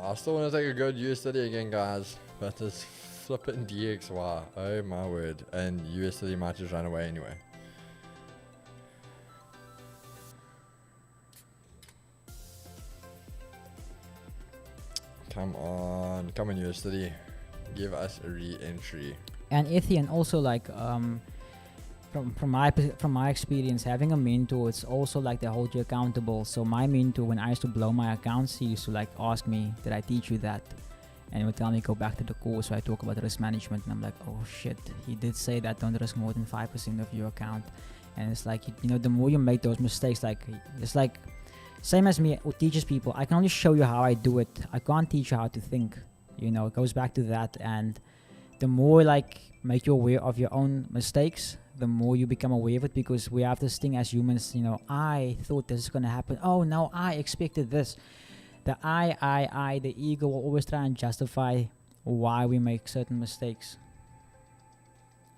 I still want to take a good USD again, guys, but this flipping DXY, oh my word, and USD might just run away anyway. Come on USD, give us a re-entry. And Ethian also, like from my experience, having a mentor, it's also like they hold you accountable. So my mentor, when I used to blow my accounts, he used to like ask me, did I teach you that? And he would tell me, go back to the course where I talk about risk management. And I'm like, oh shit, he did say that don't risk more than 5% of your account. And it's like, the more you make those mistakes, like it's like same as me who teaches people. I can only show you how I do it. I can't teach you how to think. It goes back to that. And the more like make you aware of your own mistakes, the more you become aware of it, because we have this thing as humans, I thought this is going to happen. Oh, no, I expected this. The the ego will always try and justify why we make certain mistakes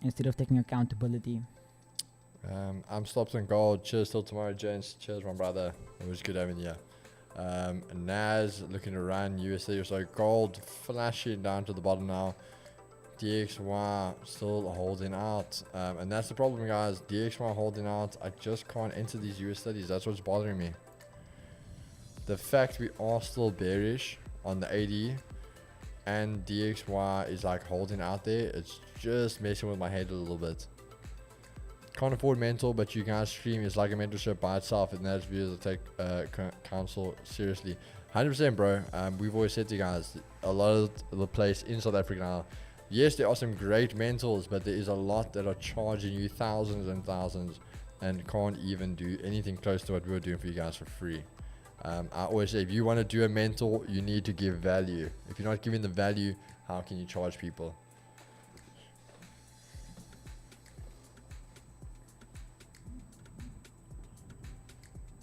instead of taking accountability. I'm stopped on gold. Cheers till tomorrow, gents. Cheers, my brother. It was good having you. Nas looking to run USD or so. Gold flashing down to the bottom now. DXY still holding out, and that's the problem, guys. DXY holding out. I just can't enter these US studies. That's what's bothering me. The fact we are still bearish on the 80 and DXY is like holding out there, it's just messing with my head a little bit. Can't afford mentor, but you guys stream is like a mentorship by itself, and that's views to take counsel seriously. 100%, bro. We've always said to you guys, a lot of the place in South Africa now, yes, there are some great mentors, but there is a lot that are charging you thousands and thousands and can't even do anything close to what we were doing for you guys for free. I always say, if you want to do a mentor, you need to give value. If you're not giving the value, how can you charge people?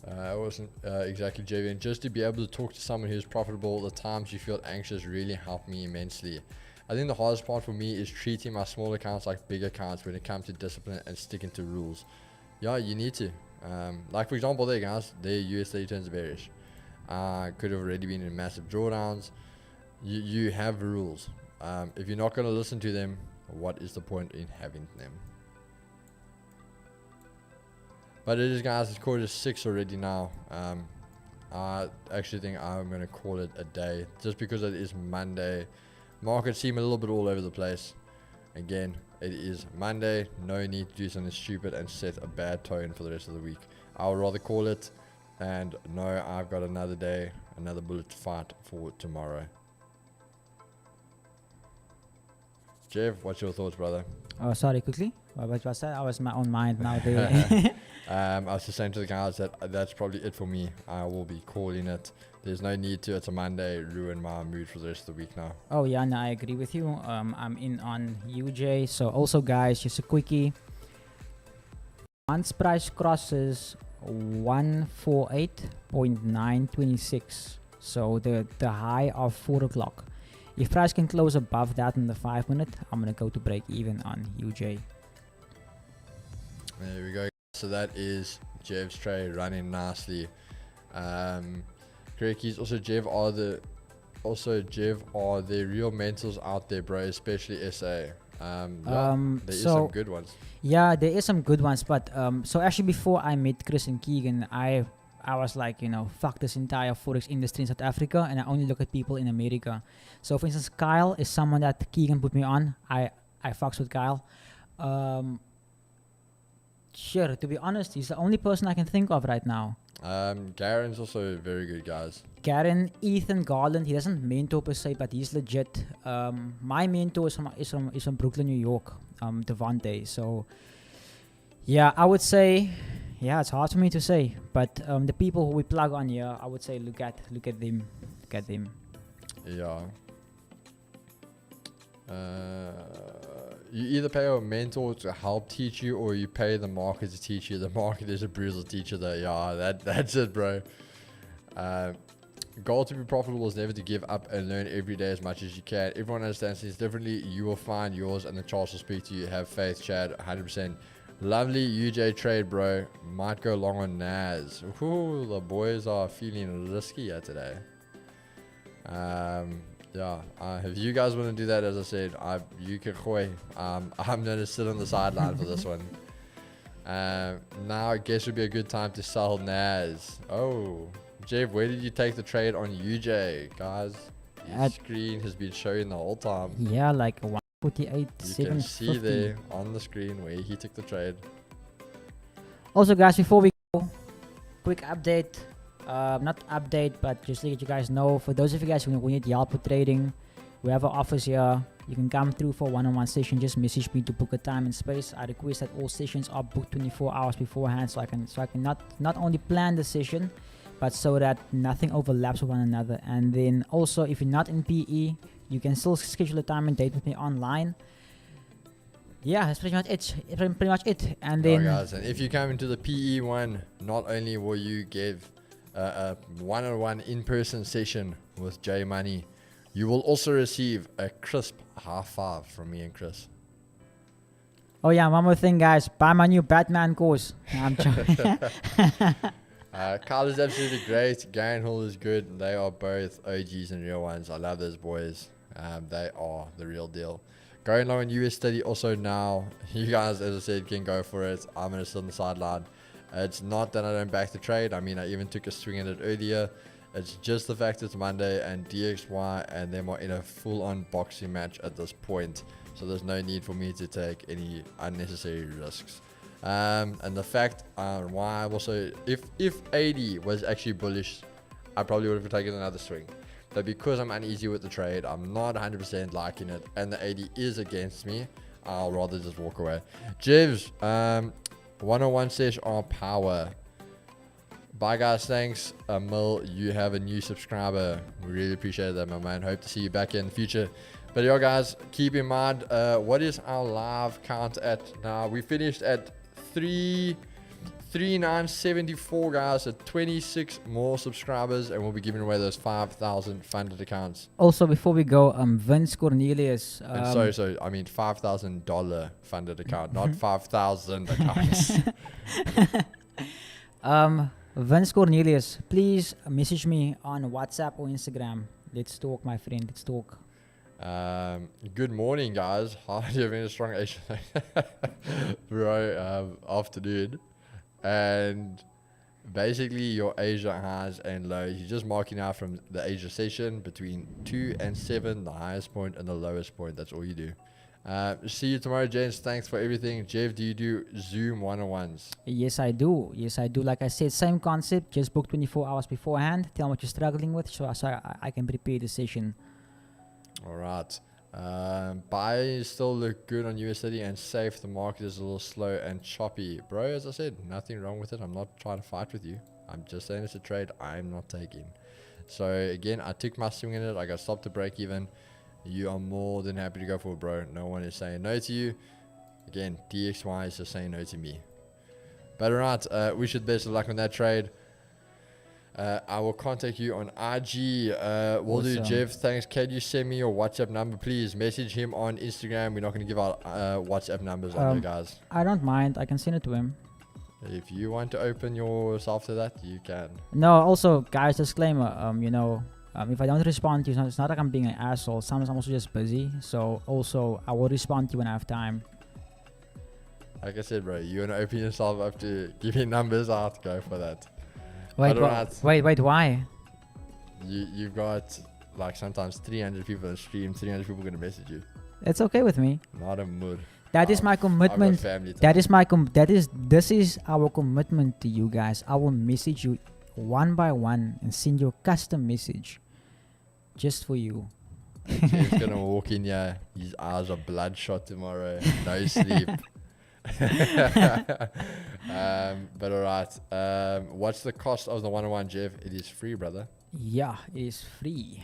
I wasn't exactly JV. Just to be able to talk to someone who's profitable, the times you feel anxious really helped me immensely. I think the hardest part for me is treating my small accounts like big accounts when it comes to discipline and sticking to rules. Yeah, you need to. Like for example, there guys, their USD turns bearish. could have already been in massive drawdowns. You have rules. If you're not going to listen to them, what is the point in having them? But it is, guys, it's 5:45 already now. I actually think I'm going to call it a day, just because it is Monday. Markets seem a little bit all over the place. Again, it is Monday. No need to do something stupid and set a bad tone for the rest of the week. I would rather call it and know I've got another day, another bullet to fight for tomorrow. Jeff, what's your thoughts, brother? Oh, sorry, quickly. What was that? I was in my own mind now. There. I was just saying to the guys that that's probably it for me. I will be calling it. There's no need to. It's a Monday. Ruin my mood for the rest of the week now. Oh yeah, no, I agree with you. I'm in on UJ. So also, guys, just a quickie. Once price crosses 148.926, so the high of 4 o'clock. If price can close above that in the 5 minute, I'm gonna go to break even on UJ. There we go. So that is Jev's trade running nicely. Correct keys. Also Jev are the real mentors out there, bro, especially SA. There is some good ones. Yeah, there is some good ones, but so actually before I met Chris and Keegan, I was like, fuck this entire Forex industry in South Africa, and I only look at people in America. So for instance, Kyle is someone that Keegan put me on. I fucks with Kyle. Sure, to be honest, he's the only person I can think of right now. Garen's also very good, guys. Garen, Ethan Garland, he doesn't mentor per se, but he's legit. My mentor is from Brooklyn, New York, Devante. So yeah, I would say, yeah, it's hard for me to say, but the people who we plug on here, I would say look at them. Yeah. You either pay a mentor to help teach you, or you pay the market to teach you. The market is a brutal teacher, though. Yeah, that's it, bro. Goal to be profitable is never to give up and learn every day as much as you can. Everyone understands things differently. You will find yours, and the charts will speak to you. Have faith, Chad. 100%. Lovely UJ trade, bro. Might go long on Nas. Ooh, the boys are feeling risky here today. Yeah, if you guys want to do that, as I said, you can go. I'm going to sit on the sideline for this one. Now I guess would be a good time to sell Nas. Oh, Jeff, where did you take the trade on UJ, guys? Your screen has been showing the whole time. Yeah, like 148. You can see there on the screen where he took the trade. Also, guys, before we go, quick update. Not update, but just to let you guys know, for those of you guys who need help with trading, we have an office here. You can come through for one-on-one session. Just message me to book a time and space. I request that all sessions are booked 24 hours beforehand, so I can not only plan the session, but so that nothing overlaps with one another. And then also, if you're not in PE, you can still schedule a time and date with me online. Yeah, that's pretty much it. And then, guys, and if you come into the PE one, not only will you give a one-on-one in-person session with J Money, you will also receive a crisp high five from me and Chris. Oh yeah, one more thing, guys. Buy my new Batman course. I'm joking. Kyle is absolutely great. Garen Hall is good. They are both OGs and real ones. I love those boys. They are the real deal. Going long on US30 also now. You guys, as I said, can go for it. I'm going to sit on the sideline. It's not that I don't back the trade. I mean, I even took a swing at it earlier. It's just the fact it's Monday and DXY and them are in a full-on boxing match at this point. So there's no need for me to take any unnecessary risks. And the fact why I also, if 80 was actually bullish, I probably would have taken another swing. But because I'm uneasy with the trade, I'm not 100% liking it, and the 80 is against me, I'll rather just walk away. Jivs, 101 sesh on power. Bye guys, thanks. Mil, you have a new subscriber. We really appreciate that, my man. Hope to see you back in the future. But yo guys, keep in mind, what is our live count at now? We finished at 3,974 guys, at 26 more subscribers, and we'll be giving away those 5,000 funded accounts. Also, before we go, Vince Cornelius. Sorry, I mean $5,000 funded account, not 5,000 accounts. Vince Cornelius, please message me on WhatsApp or Instagram. Let's talk, my friend. Let's talk. Good morning, guys. How are you having a strong Asian bro? Afternoon, and basically your Asia highs and lows. You're just marking out from the Asia session between 2 and 7, the highest point and the lowest point. That's all you do. See you tomorrow, gents. Thanks for everything. Jeff, do you do Zoom 101s? Yes, I do. Yes, I do. Like I said, same concept. Just book 24 hours beforehand. Tell me what you're struggling with, so I can prepare the session. All right. Buys still look good on US30 and safe. The market is a little slow and choppy. Bro, as I said, nothing wrong with it. I'm not trying to fight with you. I'm just saying it's a trade I'm not taking. So again, I took my swing in it. I got stopped to break even. You are more than happy to go for it, bro. No one is saying no to you. Again, DXY is just saying no to me. But alright, wish you the best of luck on that trade. I will contact you on IG. Will do, Jeff. Thanks. Can you send me your WhatsApp number, please? Message him on Instagram. We're not going to give out WhatsApp numbers on you guys. I don't mind. I can send it to him. If you want to open yourself to that, you can. No, also, guys, disclaimer. If I don't respond to you, it's not like I'm being an asshole. Sometimes I'm also just busy. So also, I will respond to you when I have time. Like I said, bro, you want to open yourself up to giving numbers out, go for that. Wait, why? You've got like sometimes 300 people on stream, 300 people going to message you. It's okay with me. Not a mood. That is my commitment. This is our commitment to you guys. I will message you one by one and send you a custom message just for you. He's going to walk in here. His eyes are bloodshot tomorrow. No sleep. But alright. What's the cost of the 101, Jeff? It is free, brother. Yeah, it is free.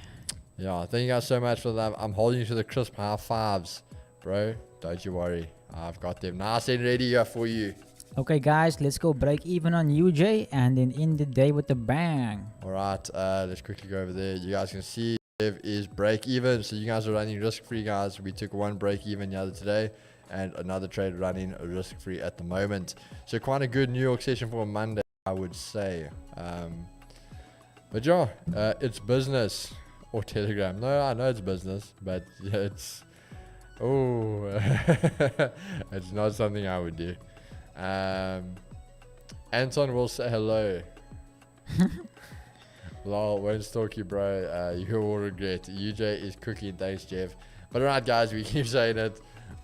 Yeah, thank you guys so much for that. I'm holding you to the crisp high fives, bro. Don't you worry. I've got them nice and ready here for you. Okay, guys, let's go break even on UJ and then end the day with a bang. Alright, let's quickly go over there. You guys can see Jeff is break even. So you guys are running risk free, guys. We took one break even the other today, and another trade running risk-free at the moment. So quite a good New York session for a Monday, I would say. But yeah, it's business. Or Telegram. No, I know it's business, but it's... Oh, it's not something I would do. Anton will say hello. Lol, won't stalk you, bro. You will regret. UJ is cooking. Thanks, Jeff. But alright, guys, we keep saying it.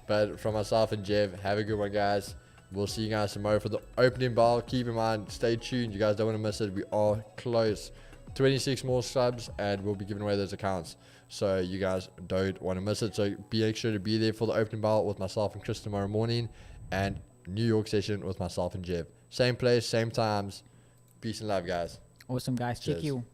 But from myself and Jeff, have a good one, guys. We'll see you guys tomorrow for the opening bell. Keep in mind, stay tuned. You guys don't want to miss it. We are close. 26 more subs, and we'll be giving away those accounts. So you guys don't want to miss it. So make sure to be there for the opening bell with myself and Chris tomorrow morning, and New York session with myself and Jeff. Same place, same times. Peace and love, guys. Awesome, guys. Cheers. Check you.